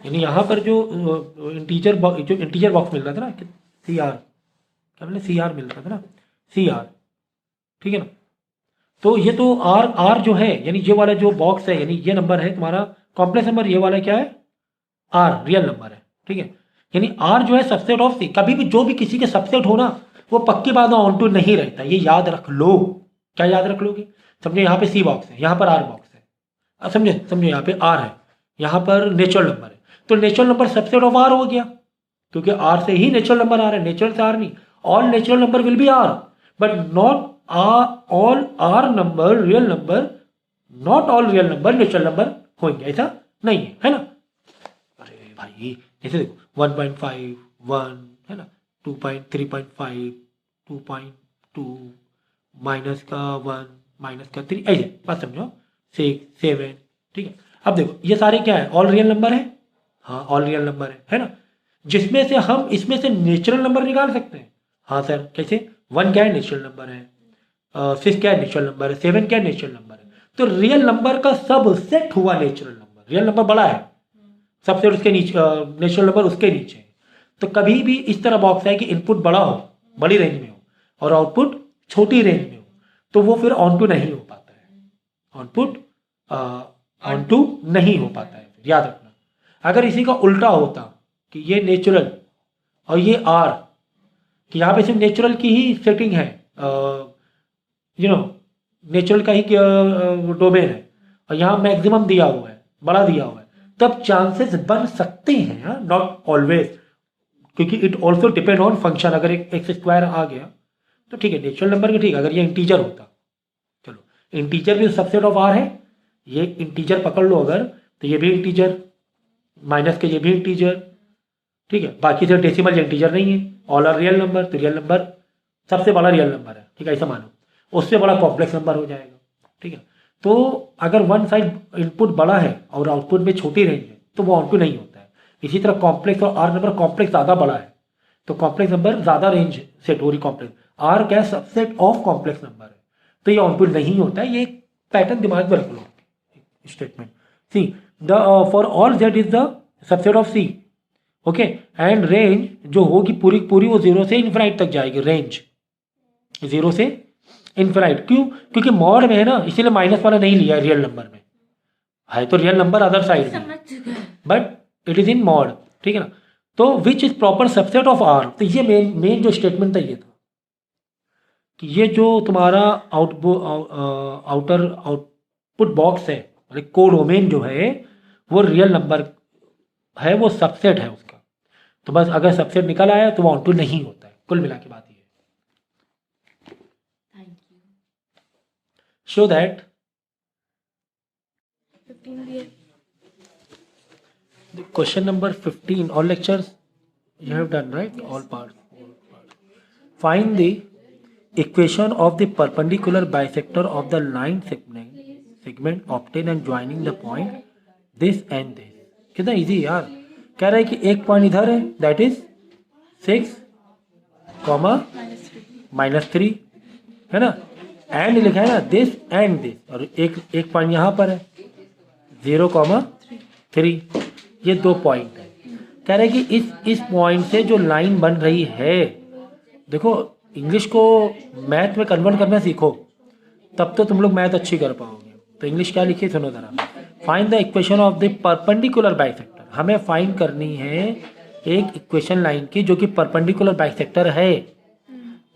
यानी यहाँ पर जो इंटीजर बॉक्स मिल रहा था ना, सी आर, क्या मिला, सी आर मिल रहा था ना, सी आर, ठीक है ना। तो ये तो आर जो है, यानी ये वाला जो बॉक्स है, यानी ये नंबर है तुम्हारा कॉम्प्लेक्स नंबर, ये वाला क्या है, आर रियल नंबर है, ठीक है। यानी आर जो है सबसेट ऑफ सी, कभी भी जो भी किसी के सबसेट हो ना, वो पक्की बात ऑन टू नहीं रहता, ये याद रख लो। क्या याद रख लोगे, समझो यहाँ पे सी बॉक्स है, यहाँ पर आर बॉक्स है, अब समझो यहाँ पे आर है, यहाँ पर नेचुरल नंबर है, तो natural number subset of R हो गया, क्योंकि आर से ही नेचुरल नंबर आ रहा है, नेचुरल से आर नहीं। All natural number will be R, but not all R number real number, not all real number natural number होंगे, ऐसा नहीं है, है ना। अरे भाई जैसे देखो 1.5 1 है ना, 2.3.5 2.2 माइनस का 1 माइनस का 3, ऐसे बात समझो, 6 7, ठीक है। अब देखो ये सारे क्या है, ऑल रियल नंबर है, हाँ ऑल रियल नंबर है ना, जिसमें से हम इसमें से नेचुरल नंबर निकाल सकते हैं। हाँ सर कैसे, 1 क्या है नेचुरल नंबर है, 6 क्या है नेचुरल नंबर है, 7 क्या है नेचुरल नंबर है। तो रियल नंबर का सबसेट हुआ नेचुरल नंबर, रियल नंबर बड़ा है, सबसेट उसके नीचे, नेचुरल नंबर उसके नीचे है। तो कभी भी इस तरह बॉक्स है कि इनपुट बड़ा हो, बड़ी रेंज में हो, और आउटपुट छोटी रेंज में हो, तो वो फिर ऑन टू नहीं हो पाता है, आउटपुट ऑन टू नहीं हो पाता है। याद रखना, अगर इसी का उल्टा होता कि ये नेचुरल और ये आर, कि यहाँ पे सिर्फ नेचुरल की ही सेटिंग है, नेचुरल का ही डोमेन है, और यहाँ मैक्सिमम दिया हुआ है, बड़ा दिया हुआ है, तब चांसेस बन सकते हैं, नॉट ऑलवेज, क्योंकि it also depend on function. अगर एक एक्स स्क्वायर आ गया तो ठीक है नेचुरल नंबर का, ठीक है। अगर ये इंटीजर होता, चलो इंटीजर भी सबसेट ऑफ आर है, ये इंटीजर पकड़ लो अगर, तो ये भी इंटीजर, माइनस के ये भी इंटीजर, ठीक है। बाकी से डेसिमल इंटीजर नहीं है, ऑल आर रियल नंबर, तो रियल नंबर सबसे बड़ा रियल नंबर है, ठीक है, ऐसा मानो, उससे बड़ा कॉम्प्लेक्स नंबर हो जाएगा, ठीक है। तो अगर वन साइड इनपुट बड़ा है और आउटपुट में छोटी रेंज है तो वो आउटपुट नहीं होता है। इसी तरह कॉम्प्लेक्स और आर नंबर, कॉम्प्लेक्स ज़्यादा बड़ा है तो कॉम्प्लेक्स नंबर ज़्यादा रेंज सेट हो रही, कॉम्प्लेक्स आर क्या सबसेट ऑफ कॉम्प्लेक्स नंबर है, तो ये आउटपुट नहीं होता है। ये पैटर्न दिमाग में रख लो, statement C the for all Z is the subset of C, okay, and range जो होगी पूरी पूरी वो 0 से इन्फिनाइट तक जाएगी, रेंज 0 से इन्फिनाइट। क्यों? क्योंकि मॉड में है ना, इसीलिए माइनस वाला नहीं लिया रियल नंबर में, है तो रियल नंबर अदर साइड में, but it is in mod, ठीक है ना। तो which is proper subset of R, तो ये मेन जो स्टेटमेंट था ये था कि ये जो तुम्हारा आउटपुट बॉक्स है, कोड डोमेन जो है वो रियल नंबर है, वो सबसेट है उसका। तो बस अगर सबसेट निकल आया तो वो ऑन टू नहीं होता है, कुल मिला के बात ये है। Thank you. शो दैट 15 भी है। The question number 15, all lectures you have done, right? Yes. All parts. Find the equation of the perpendicular bisector of the line segment obtained and joining the point this and this. कितना easy यार, कह रहा है कि एक point इधर है, that is 6, -3 है ना, एंड लिखा है ना दिस एंड दिस, और एक पॉइंट यहाँ पर है 0,3, ये 2 पॉइंट है। कह रहे हैं कि इस पॉइंट से जो लाइन बन रही है, देखो इंग्लिश को मैथ में कन्वर्ट करना सीखो, तब तो तुम लोग मैथ अच्छी कर पाओगे। तो इंग्लिश क्या लिखी सुनो जरा, find the equation of the perpendicular bisector. हमें फाइंड करनी है एक इक्वेशन लाइन की जो कि परपेंडिकुलर बाइसेक्टर है,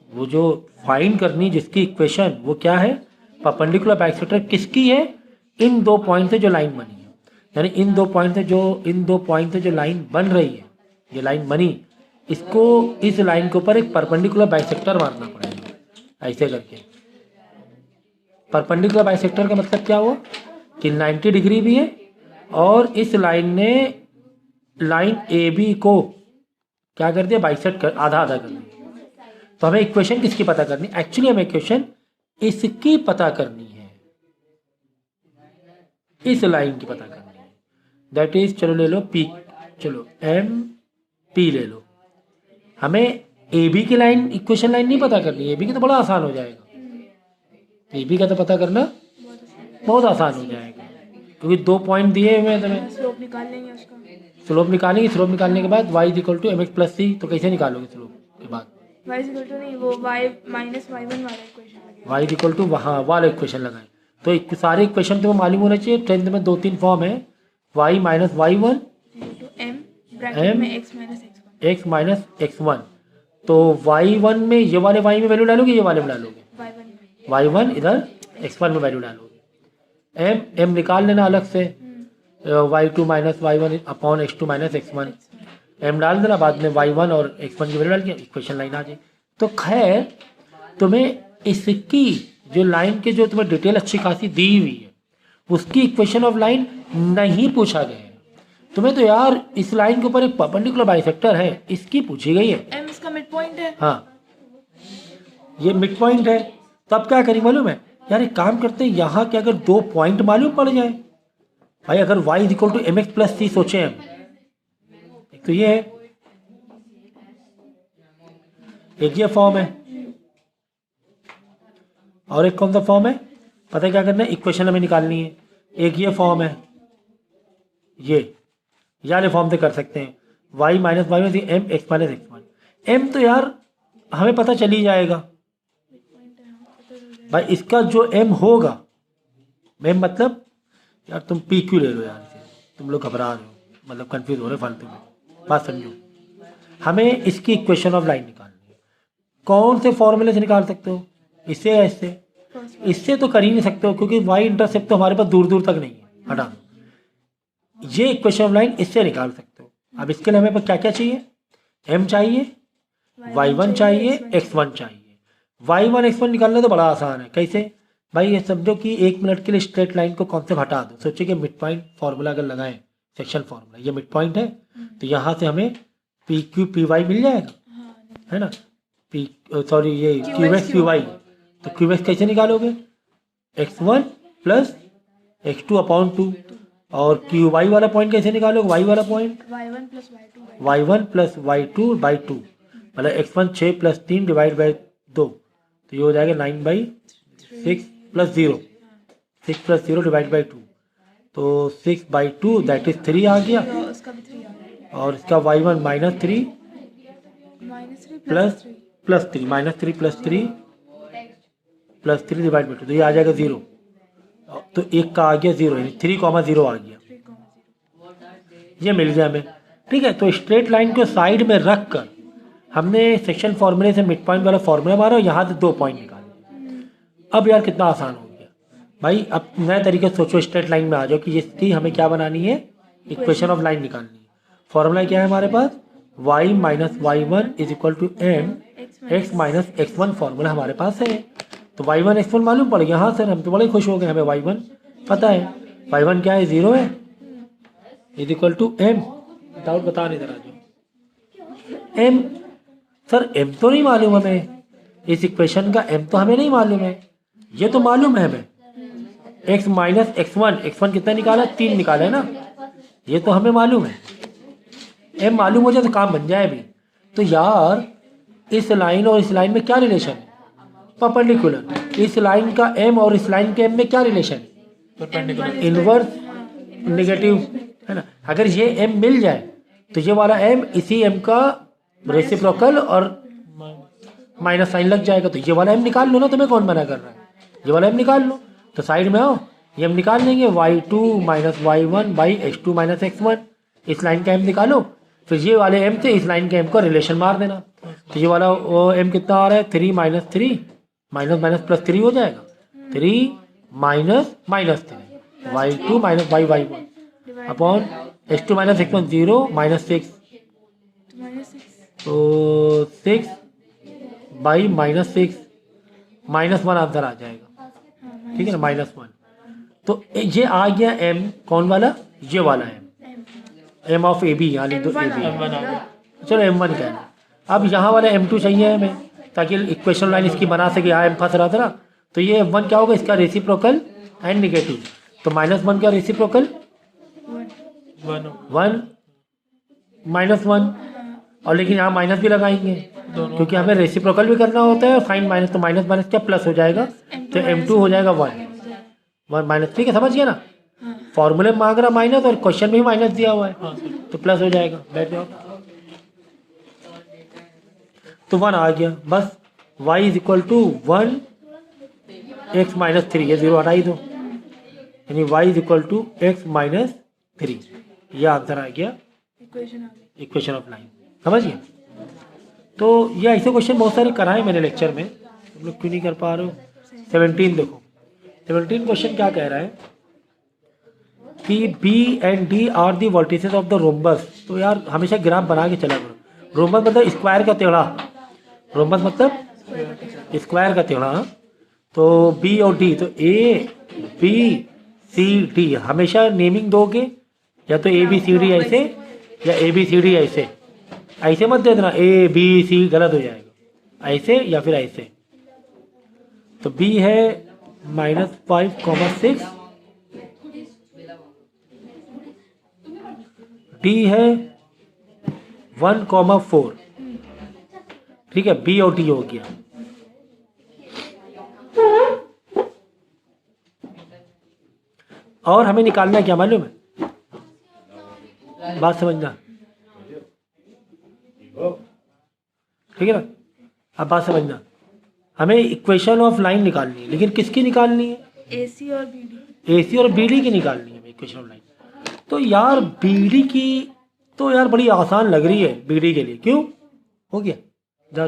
वो जो फाइंड करनी जिसकी इक्वेशन वो क्या है, परपेंडिकुलर बाइसेक्टर किसकी है, इन 2 पॉइंट से जो लाइन बनी है, यानी इन दो पॉइंट से जो लाइन बन रही है, ये लाइन बनी, इसको इस लाइन के ऊपर एक परपेंडिकुलर बाइसेक्टर मारना पड़ेगा, ऐसे करके। परपेंडिकुलर बाइसेक्टर का मतलब क्या हुआ कि 90 डिग्री भी है, और इस लाइन ने लाइन ए बी को क्या कर दिया, बाइसेक्ट कर, आधा आधा कर दिया। तो हमें इक्वेशन किसकी पता करनी, एक्चुअली हमें इक्वेशन इसकी पता करनी है, इस लाइन की पता करनी है, दैट इज, चलो ले लो पी, चलो एम पी ले लो। हमें ए बी की लाइन, इक्वेशन लाइन नहीं पता करनी, ए बी की तो बड़ा आसान हो जाएगा, ए बी का तो पता करना बहुत आसान हो जाएगा, क्योंकि 2 पॉइंट दिए हुए हैं तुम्हें, स्लोप निकाल लेंगे उसका, स्लोप निकालेंगे, स्लोप निकालने के बाद y equal to mx plus C, तो कैसे निकालोगे स्लोप के बाद, y इक्वल टू नहीं, वो y माइनस y1 वाला इक्वेशन लगेगा, y इक्वल टू वहाँ वाला इक्वेशन लगाएं। तो सारे इक्वेशन तुम्हें मालूम होना चाहिए, 10th में 2-3 फॉर्म है, y minus y1 m bracket में x माइनस x1, तो y1 में ये वाले y में वैल्यू डालोगे, ये वाले में डालोगे, y1 इधर x1 में वैल्यू डालोगे, m निकाल लेना अलग से, y2 minus y1 upon x2 minus x1, m डाल देना, बाद में y1 और x1 की वैल्यू डाल के इक्वेशन लाइन आ जाए। तो खैर तुम्हें इसकी जो लाइन के जो तुम्हें डिटेल अच्छी खासी दी हुई है, उसकी इक्वेशन ऑफ लाइन नहीं पूछा गया है तुम्हें, तो यार इस लाइन के ऊपर एक परपेंडिकुलर बाइसेक्टर है, इसकी पूछी गई है, m इसका मिड पॉइंट है, हाँ ये मिड पॉइंट है। तो अब क्या करेंगे मालूम है, यार एक काम करते हैं, यहाँ के अगर 2 पॉइंट मालूम पड़ जाए भाई, अगर y is equal to M X plus C सोचे हम, एक तो ये है, एक ये फॉर्म है, और एक कौन सा फॉर्म है पता है क्या करना है, इक्वेशन हमें निकालनी है। एक ये फॉर्म है, ये वाले फॉर्म से कर सकते हैं, y माइनस वाई में m x minus x one. M तो यार हमें पता चल ही जाएगा भाई, इसका जो m होगा, m मतलब यार तुम पी क्यू ले लो यार, इसे तुम लोग घबरा रहे हो, मतलब कंफ्यूज हो रहे फालतू में, बात समझो। हमें इसकी इक्वेशन ऑफ लाइन निकालनी है। कौन से फॉर्मूले से निकाल सकते हो, इससे या इससे? इससे तो कर ही नहीं सकते हो, क्योंकि y इंटरसेप्ट तो हमारे पास दूर दूर तक नहीं है, हटा दो। ये इक्वेशन ऑफ लाइन इससे निकाल सकते हो। अब इसके लिए हमें पर क्या क्या चाहिए, m चाहिए, y1 चाहिए, x1 चाहिए। y1 x1 निकालना तो बड़ा आसान है, कैसे भाई, ये समझो कि 1 मिनट के लिए स्ट्रेट लाइन को कॉन्सेप्ट हटा दो, सोचिए कि मिड पॉइंट फॉर्मूला अगर लगाएं, सेक्शन फॉर्मूला, ये मिड पॉइंट है, तो यहाँ से हमें पी क्यू पी वाई मिल जाएगा, है ना, पी सॉरी ये क्यू एक्स पी वाई। तो क्यू एक्स कैसे निकालोगे, x1 प्लस x2 अपॉन 2, और क्यू वाई वाला पॉइंट कैसे निकालोगे, वाई वाला point y1 plus y2 by 2, मतलब x1 6 प्लस 3 डिवाइड बाई 2, तो ये हो जाएगा 9/6 प्लस 0, 6 प्लस 0 डिवाइड बाई 2, तो 6/2 दैट इज 3 आ गया, और इसका y1 minus 3 plus 3 minus 3 plus 3 divide by 2, तो ये आ जाएगा 0, तो एक का आ गया 0, यानी 3,0 आ गया, ये मिल गया हमें। ठीक है, तो स्ट्रेट लाइन को साइड में रख कर हमने सेक्शन फॉर्मूले से मिड पॉइंट वाला फॉर्मूला मारा और यहाँ से 2 पॉइंट निकाले। अब यार कितना आसान हो गया भाई, अब नए तरीके से सोचो, स्ट्रेट लाइन में आ जाओ कि इसकी हमें क्या बनानी है, इक्वेशन ऑफ लाइन निकालनी है। फॉर्मूला क्या है हमारे पास, y minus y one is equal to M x minus x one, formula हमारे पास है। तो y1 x1 मालूम पड़ गया, हाँ सर हम तो बड़े खुश हो गए, हमें y1 पता है, y1 क्या है 0 है, is equal to m, doubt बता नहीं जरा जो m, सर m तो नहीं मालूम हमें, इस इक्वेशन का m तो हमें नहीं मालूम है, ये तो मालूम है हमें, x माइनस x1 कितना निकाला, 3 निकाला है ना, ये तो हमें मालूम है। m मालूम हो जाए तो काम बन जाए भी। तो यार इस लाइन और इस लाइन में क्या रिलेशन है, परपेंडिकुलर। इस लाइन का m और इस लाइन के m में क्या रिलेशन है, परपेंडिकुलर, इनवर्स नेगेटिव, है ना। अगर ये m मिल जाए तो ये वाला m इसी m का रेसिप्रोकल और माइनस साइन लग जाएगा, तो ये वाला m निकाल लो ना, तुम्हें कौन मना कर रहा है, ये वाला m निकाल लो। तो साइड में आओ, ये हम निकाल लेंगे, y2 minus y1 by x2 minus x1, इस लाइन का m निकालो, फिर ये वाले m से इस लाइन के m को रिलेशन मार देना, तो ये वाला m कितना आ रहा है, 3 माइनस 3 माइनस माइनस प्लस 3 हो जाएगा, 3 minus minus 3 y2 minus y1 upon x2 minus x1 0 minus 6, तो 6 बाई माइनस 6 माइनस 1 आंसर आ जाएगा, ठीक है ना, माइनस 1। तो ये आ गया m, कौन वाला, ये वाला m ऑफ ए बी, यहाँ लिख दो ए बी, चलो m1 कहना। अब यहाँ वाला m2 चाहिए हमें, ताकि इक्वेशन लाइन इसकी बना सके, यहाँ m फंस रहा था ना, तो ये m1 क्या होगा, इसका रेसिप्रोकल एंड निगेटिव, तो -1 का रेसिप्रोकल 1 -1, और लेकिन यहाँ माइनस भी लगाएंगे क्योंकि हमें रेसिप्रोकल भी करना होता है, साइन माइनस, तो माइनस माइनस क्या प्लस हो जाएगा, तो m2 हो जाएगा 1 माइनस, ठीक है, समझ गया ना, फॉर्मूले में मांग रहा माइनस और क्वेश्चन में भी माइनस दिया हुआ है, तो प्लस हो जाएगा, बैठ जाओ, तो 1 आ गया, बस y is equal to 1 x minus 3, ये 0 हटा ही दो, यानी y is equal to x minus 3, यह आंसर आ गया इक्वेशन ऑफ लाइन, समझिए। तो ये ऐसे क्वेश्चन बहुत सारे कराए मैंने लेक्चर में, तुम लोग क्यों नहीं कर पा रहे हो। 17 देखो, 17 क्वेश्चन क्या कह रहा है कि B and D are the vertices of the rhombus. तो यार हमेशा ग्राफ बना के चला करो, रोम्बस मतलब स्क्वायर का टेढ़ा, रोम्बस मतलब स्क्वायर का टेढ़ा, तो B और D, तो A B C D हमेशा नेमिंग दोगे, या तो A B C D ऐसे या A B C D ऐसे, ऐसे मत दे देना A B C, गलत हो जाएगा, ऐसे या फिर ऐसे। तो B है -5,6, D है 1,4, ठीक है, B और D हो गया। और हमें निकालना है क्या मालूम है, बात समझना, ठीक है ना। अब बात समझना, हमें इक्वेशन ऑफ लाइन निकालनी है, लेकिन किसकी निकालनी है, AC और BD। AC और BD की निकालनी है इक्वेशन ऑफ लाइन। तो यार BD की तो यार बड़ी आसान लग रही है BD के लिए, क्यों हो गया जाओ,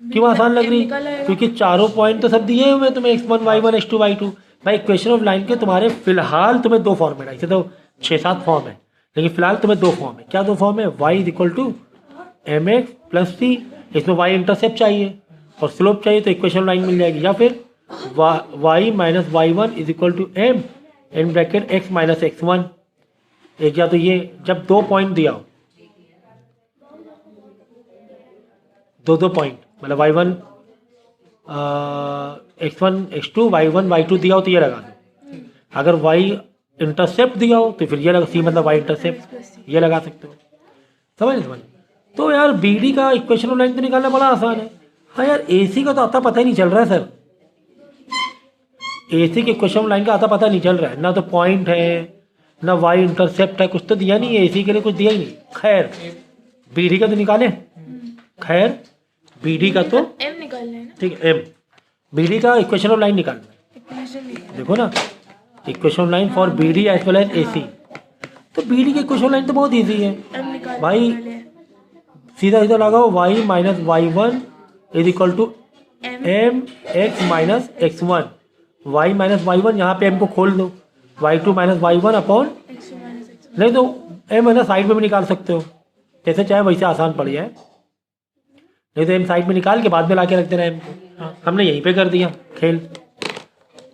क्यों आसान लग रही है, क्योंकि चारों पॉइंट तो सब दिए हुए हैं तुम्हें, x1 y1 x2 y2। भाई इक्वेशन ऑफ लाइन के तुम्हारे फिलहाल तुम्हें 2 फॉर्म है, ऐसे तो 6-7 फॉर्म है, लेकिन फिलहाल तुम्हें 2 फॉर्म है। क्या 2 फॉर्म है, y = mx + c, इसमें y इंटरसेप्ट चाहिए और स्लोप चाहिए, तो इक्वेशन लाइन मिल जाएगी। या फिर y - y1 = m in bracket x - x1। एक या तो ये, जब 2 पॉइंट दिया हो, 2 पॉइंट, मतलब y1 x1 x2 y1 y2 दिया हो तो ये लगा दो। अगर y इंटरसेप्ट दिया हो तो फिर ये लगा, c मतलब y इंटरसेप्ट, ये लगा सकते हो। समझ। तो यार BD का इक्वेशन ऑफ लाइन तो निकालना बड़ा आसान है। हाँ यार AC का तो आता पता ही नहीं चल रहा है सर, AC के इक्वेशन ऑफ लाइन का आता पता नहीं चल रहा है, ना तो पॉइंट है ना y इंटरसेप्ट है, कुछ तो दिया नहीं है AC के लिए, कुछ दिया ही नहीं। खैर BD का तो निकाले, खैर BD का तो M निकालना है ना, ठीक है, M BD का इक्वेशन ऑफ लाइन निकालना है। इक्वेशन देखो ना, equation of line for BD as well as AC। तो BD की इक्वेशन ऑफ लाइन तो बहुत ईजी है M निकालना भाई, सीधा सीधा लगाओ y - y1 = m x - x1। y - y1 यहाँ पे m को खोल दो, y2 - y1 upon, x2 - x1। नहीं तो m है ना साइड में भी निकाल सकते हो, जैसे चाहे वैसे आसान पड़ जाए, नहीं तो m साइड में निकाल के बाद में ला के रख देना m को। हमने यहीं पे कर दिया खेल।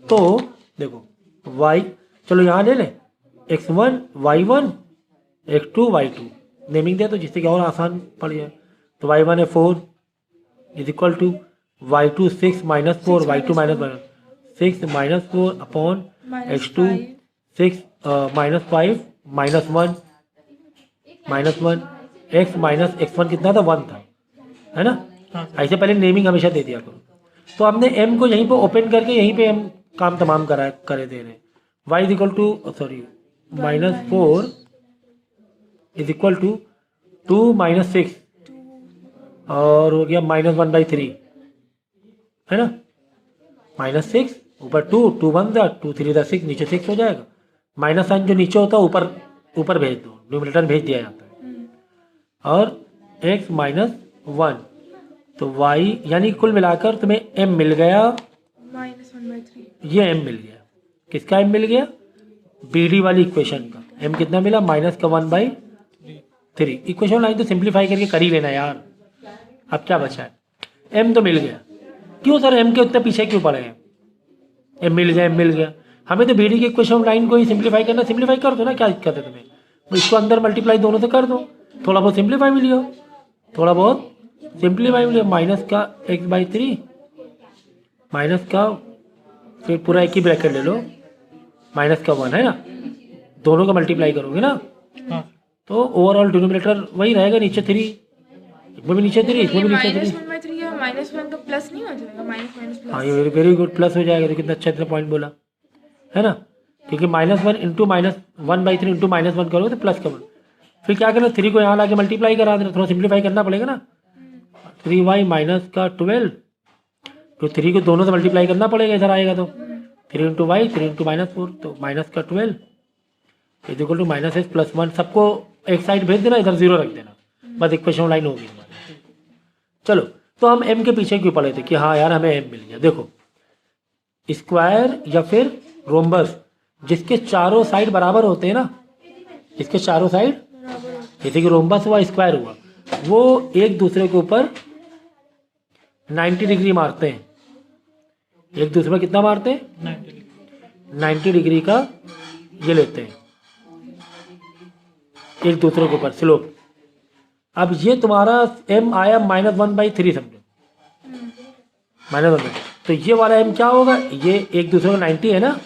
तो देखो y, चलो यहाँ ले लें x1 y1 x2 y2 naming दिया, तो जिससे कि और आसान पड़ जाए। तो y1 है 4 = y2 6 - 4 y2 - 6 - 4 upon x2 6 - 5 -1 x - x1 कितना था, 1 था, है ना। ऐसे पहले नेमिंग हमेशा दे दिया करो। तो हमने m को यहीं पे ओपन करके यहीं पे हम काम तमाम करे दे रहे हैं। y = -4 = 2 - 6 और हो गया -1/3, है ना। -6 ऊपर 2 2 1 2 3 6, नीचे 6 हो जाएगा। माइनस साइन जो नीचे होता है ऊपर भेज दो, न्यूमरेटर भेज दिया जाता है। और x - 1, तो y यानी कुल मिलाकर तुम्हें m मिल गया, -1/3। ये m मिल गया। किसका m मिल गया, BD वाली इक्वेशन का m कितना मिला, -1/3। इक्वेशन लाइन तो सिंप्लीफाई करके कर ही लेना यार, अब क्या बचा है, m तो मिल गया। क्यों सर m के उतने पीछे क्यों पड़े हैं, m मिल गया। हमें तो BD की इक्वेशन लाइन को ही सिंप्लीफाई करना, सिंप्लीफाई कर दो ना, क्या दिक्कत है तुम्हें, इसको अंदर मल्टीप्लाई दोनों से कर दो, थोड़ा बहुत सिंप्लीफाई मिली हो, थोड़ा बहुत सिंप्लीफाई मिली, माइनस का x/3 माइनस का, फिर पूरा एक ही ब्रैकेट ले लो, -1 है ना, दोनों का मल्टीप्लाई करोगे ना, तो ओवरऑल डिनोमिनेटर वही रहेगा, नीचे 3, इसमें भी नीचे 3, इसमें भी नीचे 3। -1/3 या -1 का प्लस नहीं हो जाएगा, माइनस प्लस। हाँ ये वेरी गुड, प्लस हो जाएगा, तो कितना अच्छा इतना पॉइंट बोला है ना, क्योंकि -1 × -1/3 × -1 करोगे तो प्लस का 1, फिर क्या करना, 3 को यहाँ ला के मल्टीप्लाई करा देना, थोड़ा सिंप्लीफाई करना पड़ेगा ना। 3y - 12, तो 3 को दोनों से मल्टीप्लाई करना पड़ेगा, इधर आएगा तो 3 × y 3 × -4, तो -12 = -x + 1। सबको एक साइड भेज देना, इधर 0 रख देना, बस इक्वेशन लाइन होगी हमारी। चलो, तो हम m के पीछे क्यों पड़े थे कि हाँ यार हमें m मिल गया। देखो स्क्वायर या फिर रोम्बस जिसके चारों साइड बराबर होते हैं ना, इसके चारों साइड, जैसे कि रोम्बस हुआ स्क्वायर हुआ, वो एक दूसरे के ऊपर 90 डिग्री मारते हैं, एक दूसरे में कितना मारते हैं, 90 डिग्री का ये लेते हैं एक दूसरे के ऊपर स्लोप। अब ये तुम्हारा m आया -1/3 समझो, -1/3, तो ये वाला m क्या होगा, ये एक दूसरे का 90 है ना,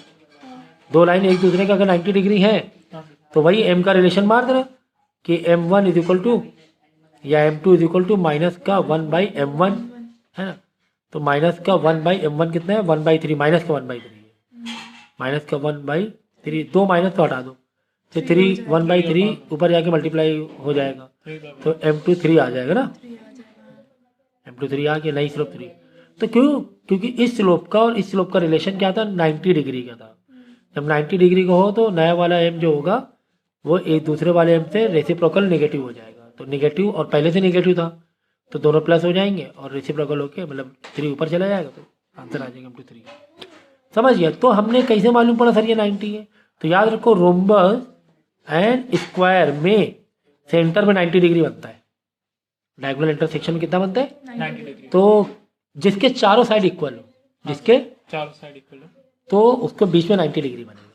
दो लाइन एक दूसरे का अगर 90 डिग्री है तो वही m का रिलेशन मार देना कि m1 इज इक्वल टू या m2 is equal to minus का 1/m1 है ना। तो माइनस का 1/m1 कितना है, 1/3, माइनस का 1/3 है, माइनस का 1/3, दो माइनस तो हटा दो तो 3 1/3 ऊपर जाके मल्टीप्लाई हो जाएगा तो m2 3 आ जाएगा ना, m2 3 आ गया, नई स्लोप 3। तो क्यों, क्योंकि इस स्लोप का और इस स्लोप का रिलेशन क्या था, 90 डिग्री का था। जब 90 डिग्री का हो तो नया वाला m जो होगा वो एक दूसरे वाले m से रेसिप्रोकल नेगेटिव हो जाएगा। तो नेगेटिव और पहले से नेगेटिव था तो दोनों प्लस हो जाएंगे और रेसिप्रोकल होके मतलब 3 ऊपर चला जाएगा तो आंसर आ जाएगा m2 3। समझ गया। तो हमने कैसे मालूम पड़ा सर ये 90 है, तो याद रखो रोम्बस एंड स्क्वायर में सेंटर में 90 डिग्री बनता है, डायगोनल इंटरसेक्शन में कितना बनता है 90 डिग्री। तो जिसके चारों साइड इक्वल हो, जिसके चारों साइड इक्वल हो तो उसको बीच में 90 डिग्री बनेगा।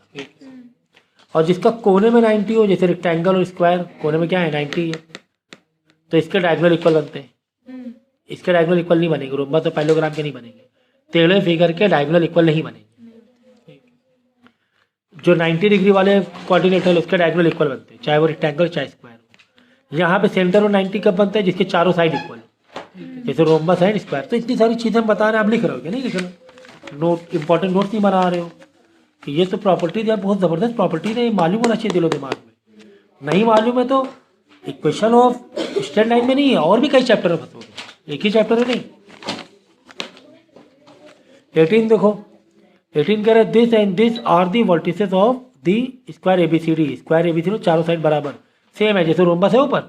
और जिसका कोने में 90 हो, जैसे रेक्टेंगल और स्क्वायर कोने में क्या है 90 है, तो इसके डायगोनल इक्वल बनते हैं। इसके डायगोनल इक्वल नहीं बनेंगे, रोम्बस और पैरेललोग्राम के नहीं बनेंगे, टेलर फिगर के डायगोनल इक्वल नहीं बनेंगे। जो 90 डिग्री वाले कोऑर्डिनेटर उसके डायगोनल इक्वल बनते हैं, चाहे वो रेक्टेंगल चाहे स्क्वायर हो। यहाँ पे सेंटर और 90 कब बनता है, जिसके चारों साइड इक्वल हो, जैसे रोम्बस है स्क्वायर। तो इतनी सारी चीज़ें हम बता रहे हैं, आप लिख रहे हो क्या, नहीं लिख रहे हो, नोट इंपॉर्टेंट नोट नहीं बना रहे हो कि ये तो प्रॉपर्टीज है, बहुत ज़बरदस्त प्रॉपर्टीज है, मालूम होना चाहिए दिलो दिमाग में। नहीं मालूम है तो इक्वेशन ऑफ स्टैंड लाइन में नहीं है, और भी कई चैप्टर में फंसोगे, एक ही चैप्टर में नहीं। 18 देखो, 18 कह रहे this and this are the vertices of the square ABCD. Square ABCD चारों साइड बराबर सेम है, जैसे रोम्बस है ऊपर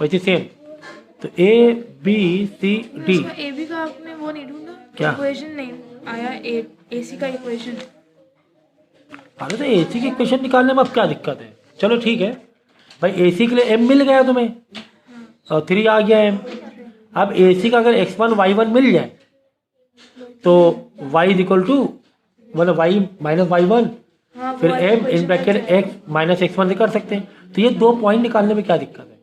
वैसे सेम। तो A B C D, A B का आपने वो नहीं ढूंढा, क्या इक्वेशन नहीं आया, ए सी का इक्वेशन। अरे तो ए सी की इक्वेशन निकालने में अब क्या दिक्कत है, चलो ठीक है भाई, ए सी के लिए m मिल गया तुम्हें और 3 आ गया m। अब ए सी का अगर x1 y1 मिल जाए तो y इज इक्वल टू मतलब y माइनस y1, फिर m in bracket x minus x1 से कर सकते हैं। तो ये दो पॉइंट निकालने में क्या दिक्कत है,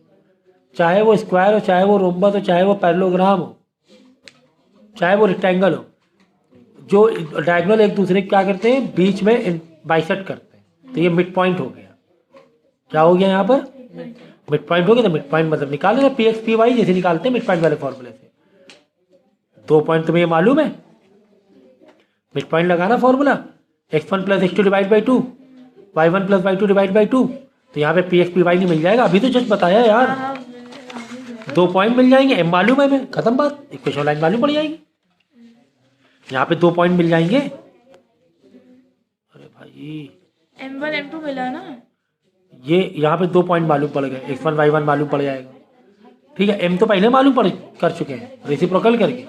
चाहे वो स्क्वायर हो, चाहे वो रोम्बस हो, चाहे वो पैरेललोग्राम हो, चाहे वो रेक्टेंगल हो, जो डायगोनल एक दूसरे क्या करते हैं बीच में बाइसेक्ट करते हैं। तो ये मिड पॉइंट हो गया, क्या हो गया यहाँ पर मिड पॉइंट हो गया। तो मिड पॉइंट मतलब निकाल लेना पी एक्स पी वाई जैसे निकालते हैं मिड पॉइंट वाले फॉर्मूले से। दो पॉइंट तुम्हें ये मालूम है, मिड पॉइंट लगाना formula x1 plus x2 divide by 2, y1 plus y2 divide by 2। तो यहाँ पे पी एक्स पी वाई नहीं मिल जाएगा, अभी तो जस्ट बताया यार, दो पॉइंट मिल जाएंगे, m मालूम है, मैं खत्म बात, इक्वेशन लाइन मालूम पड़ जाएगी। यहाँ पे दो पॉइंट मिल जाएंगे। अरे भाई m1 m2 मिला ना, ये यहाँ पे दो पॉइंट मालूम पड़ गए, x1 y1 मालूम पड़ जाएगा, ठीक है। m तो पहले मालूम पड़ कर चुके हैं रेसिप्रोकल करके।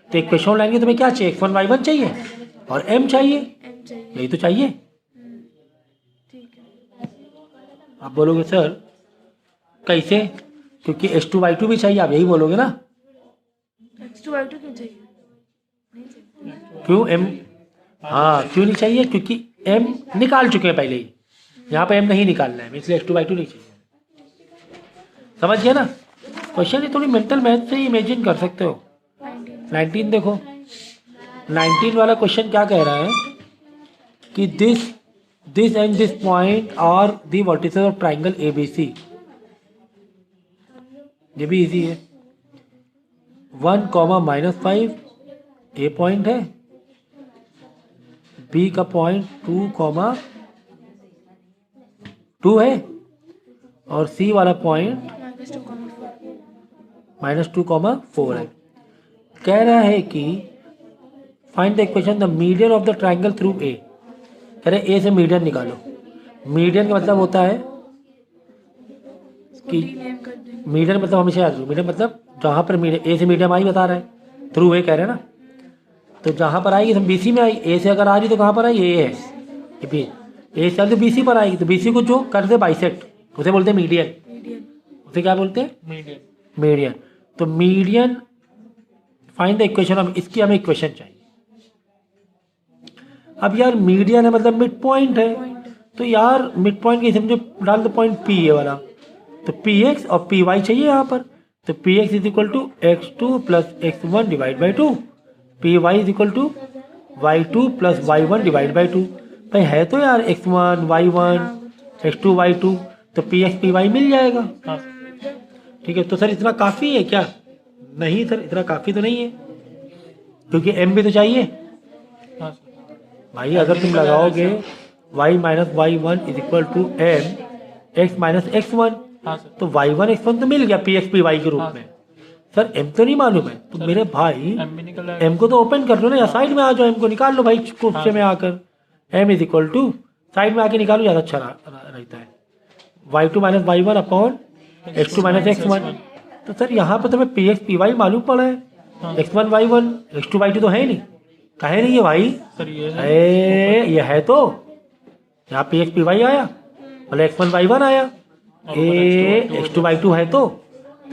तो एक क्वेश्चन लाइन के तुम्हें क्या चाहिए, x1 y1 चाहिए और m चाहिए, m चाहिए, यही तो चाहिए। ठीक है। आप बोलोगे सर कैसे, क्योंकि h2 y2 भी चाहिए, आप यही बोलोगे ना, x2 y2 क्यों चाहिए, नहीं चाहिए। क्यों m, हाँ क्यों नहीं चाहिए, क्योंकि m निकाल चुके हैं पहले ही, यहाँ पे m नहीं निकालना है, इसलिए x2 y2 नहीं चाहिए। समझ गया ना, क्वेश्चन ये थोड़ी मेंटल मैथ से ही इमेजिन कर सकते हो। 19 देखो, 19 वाला क्वेश्चन क्या कह रहा है कि this and this point are the vertices of triangle ABC. ये भी इजी है, 1, -5 ए पॉइंट है, बी का पॉइंट 2, है और सी वाला पॉइंट -2, है। कह रहा है कि find the equation the median of the triangle through a. कह रहे ए से मीडियन निकालो। मीडियन का मतलब होता है कि मीडियन मतलब हमेशा याद रखो, मीडियन मतलब जहाँ पर मीडियन, ए से मीडियम आई बता रहा है, थ्रू ए कह रहे हैं ना, तो जहाँ पर आएगी तो बी सी में आई, ए से अगर आ रही तो कहाँ पर आई, ए है, ए से तो बी सी पर आएगी, तो बी सी को जो कर दे बाइसेक्ट उसे बोलते हैं मीडियन, उसे क्या बोलते हैं मीडियन। तो median find the equation of, इसकी हमें इक्वेशन चाहिए। अब यार मीडियन है मतलब मिड पॉइंट है, तो यार मिड पॉइंट की समझो डाल दो पॉइंट पी ए वाला, तो पी एक्स और पी वाई चाहिए यहाँ पर। तो P x is equal to x2 plus x1 divide by 2, P y is equal to y2 plus y1 divide by 2। भाई है तो यार x1 y1 x2 y2, तो px py मिल जाएगा। हाँ ठीक है, तो सर इतना काफ़ी है क्या? नहीं सर, इतना काफ़ी तो नहीं है, क्योंकि m भी तो चाहिए। हाँ भाई अगर तुम लगाओगे y minus y one is equal to M x minus x one, हाँ सर, तो y1 x1 तो मिल गया px py के रूप हाँ। में। सर m तो नहीं मालूम है, तो मेरे भाई एम भी निकल आएगा। m को तो ओपन कर लो ना, या साइड में आ जाओ, m को निकाल लो भाई क्वेश्चन में आकर। m is equal to side में आके निकालो, ज़्यादा अच्छा रहता है। y2 minus y one upon x2 minus x1। तो सर यहाँ पर तुम्हें px py मालूम पड़ा है, x1 y1 x2 y2 तो है ही नहीं। कहे नहीं है भाई, सर ये है। ये है तो यहाँ px py आया, मतलब x1 y1 आया, ए x2 y2 है तो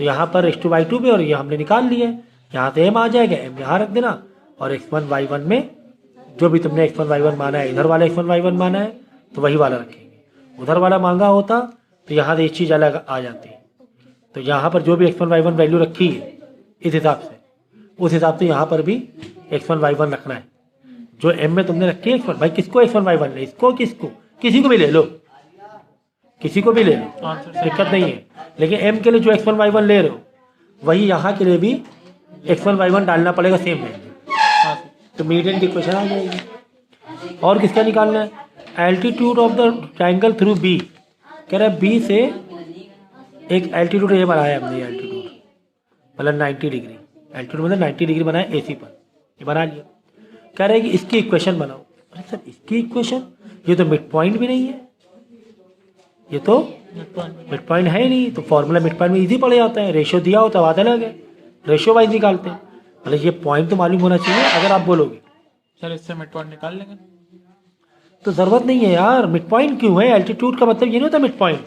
यहाँ पर x2 y2 भी, और ये हमने निकाल लिया है। यहाँ से m आ जाएगा, m यहाँ रख देना, और x1 y1 में जो भी तुमने x1 y1 माना है, इधर वाला x1 y1 माना है तो वही वाला रखेंगे। उधर वाला मांगा होता तो यहाँ से एक चीज़ अलग आ जाती। तो यहाँ पर जो भी x1 y1 वैल्यू रखी है इस हिसाब से, उस हिसाब से यहाँ पर भी x1 y1 रखना है। जो m में तुमने रखी है x1, भाई किसको x1 y1 ले, इसको किसको, किसी को भी ले लो, किसी को भी ले लो, दिक्कत नहीं है। लेकिन m के लिए जो x1 y1 ले रहे हो वही यहाँ के लिए भी x1 y1 डालना पड़ेगा सेम वैल्यू, तो मीडियन की इक्वेशन आ जाएगी। और किसका निकालना है? Altitude of the triangle through B. कह रहा है बी से एक एल्टीट्यूड ये बनाया हमने, एल्टीट्यूड मतलब 90 डिग्री, एल्टीट्यूड मतलब 90 डिग्री बनाया एसी पर, ये बना लिया। कह रहे हैं कि इसकी इक्वेशन बनाओ। अरे सर इसकी इक्वेशन, ये तो मिड पॉइंट भी नहीं है, ये तो मिड पॉइंट है ही नहीं, तो फॉर्मूला मिड पॉइंट में इजी पड़ जाता है। रेशियो दिया होता है, बात अलग है, रेशियो वाइज निकालते हैं। मतलब ये पॉइंट तो मालूम होना चाहिए अगर आप बोलोगे। सर इससे मिड पॉइंट निकाल लेंगे। तो ज़रूरत नहीं है यार, मिड पॉइंट क्यों है? एल्टीट्यूड का मतलब ये नहीं होता मिड पॉइंट।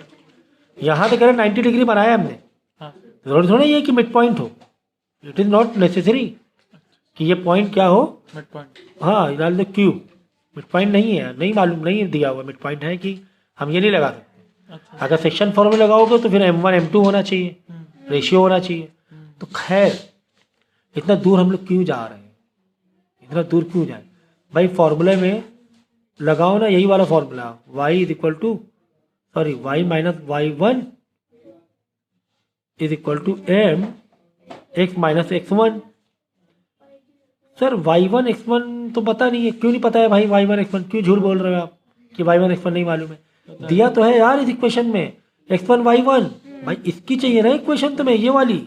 यहाँ तो कह रहे 90 डिग्री बनाया हमने, हाँ जरूरत थोड़ा ये कि मिड पॉइंट हो, इट इज़ नॉट नेसेसरी कि ये पॉइंट क्या हो, मिड पॉइंट। हाँ डाल दो क्यू, मिड पॉइंट नहीं है, नहीं मालूम, नहीं दिया हुआ मिड पॉइंट है कि हम ये नहीं लगा सकते। अच्छा। अगर सेक्शन फॉर्म में लगाओगे तो फिर m1 m2 होना चाहिए, रेशियो होना चाहिए। तो खैर इतना दूर हम लोग क्यों जा रहे हैं, इतना दूर क्यों जाए भाई? फॉर्मूले में लगाओ ना यही वाला formula, y is equal to y minus y one is equal to M x minus x one. Sir y1 x1 तो पता नहीं है, क्यों नहीं पता है भाई? y1 x1 क्यों झूठ बोल रहे हो आप कि y1 x1 नहीं मालूम है? दिया तो है यार इस इक्वेशन में x1 y1, भाई इसकी चाहिए ना इक्वेशन तुम्हें, ये वाली।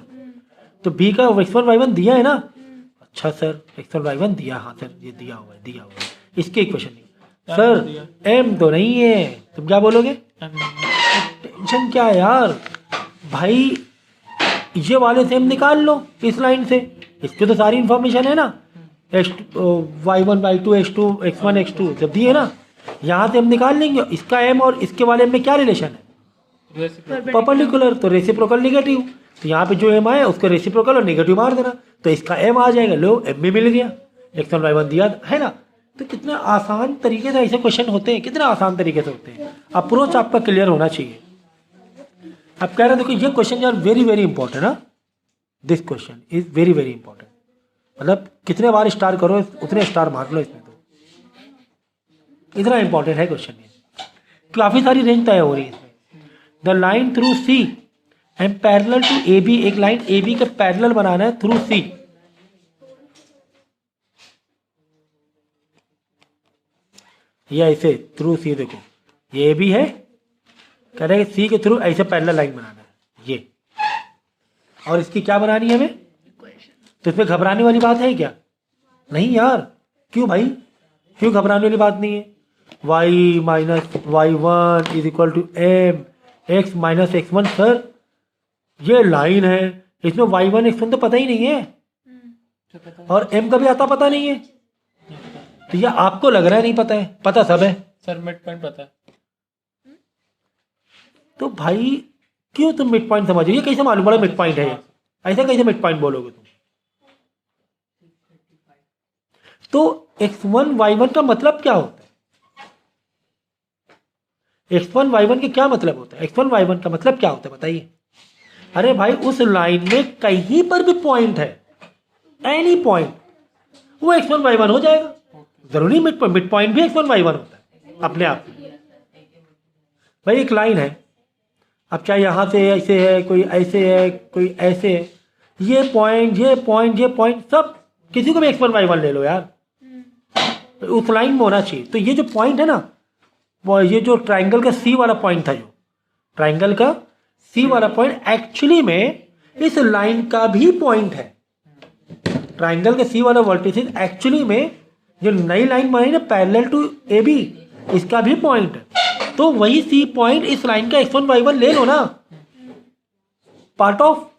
तो b का x1 y1 दिया है ना, अच्छा सर x1 y1 दिया, हाँ सर ये दिया हुआ है, दिया हुआ है, इसकी इक्वेशन नहीं। सर m तो नहीं है, तुम क्या बोलोगे? टेंशन क्या है यार भाई, ये वाले से m निकाल लो इस लाइन से, इसके तो सारी इन्फॉर्मेशन है ना, y1 y2 x2 x1 x2 जब दिए ना, यहाँ से हम निकाल लेंगे इसका m और इसके वाले m में क्या रिलेशन है? परपेंडिकुलर, तो रेसिप्रोकल नेगेटिव, तो यहाँ पे जो m आया उसका रेसिप्रोकल और नेगेटिव मार देना, तो इसका m आ जाएगा। लो m भी मिल गया, x1 y1 दिया है ना। तो कितना आसान तरीके से ऐसे क्वेश्चन होते हैं, कितना आसान तरीके से होते हैं। अप्रोच आपका क्लियर होना चाहिए। आप कह रहे हैं देखो ये क्वेश्चन यार वेरी वेरी इंपॉर्टेंट है, this question is very very important, मतलब कितने बार स्टार करो उतने स्टार मार लो इसमें, तो इतना इंपॉर्टेंट है क्वेश्चन ये। काफ़ी सारी रेंज तय हो रही है इसमें। The line through C and parallel to A B, एक लाइन ए बी के पैरेलल बनाना है थ्रू सी। ये ऐसे थ्रू सी, देखो ये ए बी है, कह रहे हैं सी के थ्रू ऐसे पैरेलल लाइन बनाना है ये, और इसकी क्या बनानी है हमें? तो इसमें घबराने वाली बात है क्या? नहीं यार, क्यों भाई, क्यों घबराने वाली बात नहीं है? y minus y one is equal to M x minus x one. Sir ये लाइन है, इसमें y1 x1 तो पता ही नहीं है, और m का भी आता पता नहीं है, तो यह आपको लग रहा है नहीं पता है, पता सब है सर मिड पॉइंट पता है। तो भाई क्यों तुम मिड पॉइंट समझो? ये कैसे मालूम पड़ा मिड पॉइंट है? ऐसा कैसे मिड पॉइंट बोलोगे तुम? तो x1 y1 का मतलब क्या होता है? x1 y1 के क्या मतलब होता है? x1 y1 का मतलब क्या होता है बताइए? अरे भाई उस लाइन में कहीं पर भी पॉइंट है, एनी पॉइंट, वो x1 y1 हो जाएगा। जरूरी मिड पॉइंट भी x1 y1 होता है अपने आप में। भाई एक लाइन है, अब चाहे यहाँ से ऐसे है, कोई ऐसे है, कोई ऐसे है, ये पॉइंट सब किसी को भी x1 y1 ले लो यार, तो उस लाइन में होना चाहिए। तो ये जो पॉइंट है ना, वो ये जो ट्राइंगल का सी वाला पॉइंट था, जो ट्राइंगल का सी वाला पॉइंट एक्चुअली में इस लाइन का भी पॉइंट है। ट्राइंगल का सी वाला वर्टिसेस एक्चुअली में जो नई लाइन बनाई ना पैरेलल टू ए बी, इसका भी पॉइंट है। तो वही सी पॉइंट इस लाइन का x1 y1 ले लो ना, पार्ट ऑफ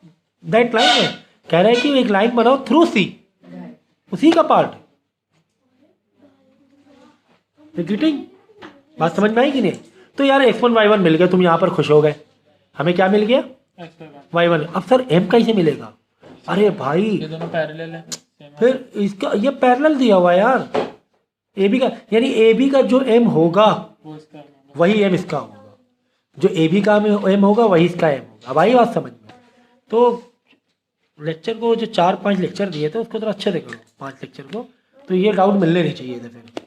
दैट लाइन है। कह रहा है कि एक लाइन बनाओ थ्रू सी, उसी का पार्ट है। रिपीटिंग बात समझ में आई कि नहीं? तो यार x1 y1 मिल गया, तुम यहाँ पर खुश हो गए, हमें क्या मिल गया y1। अब सर m कैसे मिलेगा? अरे भाई ये दोनों पैरेलल है, फिर इसका ये पैरेलल दिया हुआ है यार ए बी का, यानी ए बी का जो m होगा वो इसका वही m इसका होगा, जो ए बी का m होगा वही इसका m होगा। अब आई बात समझ में? तो लेक्चर को जो 4-5 लेक्चर दिए थे उसको थोड़ा अच्छे से करो, 5 लेक्चर को, तो ये डाउट मिलने नहीं चाहिए थे फिर।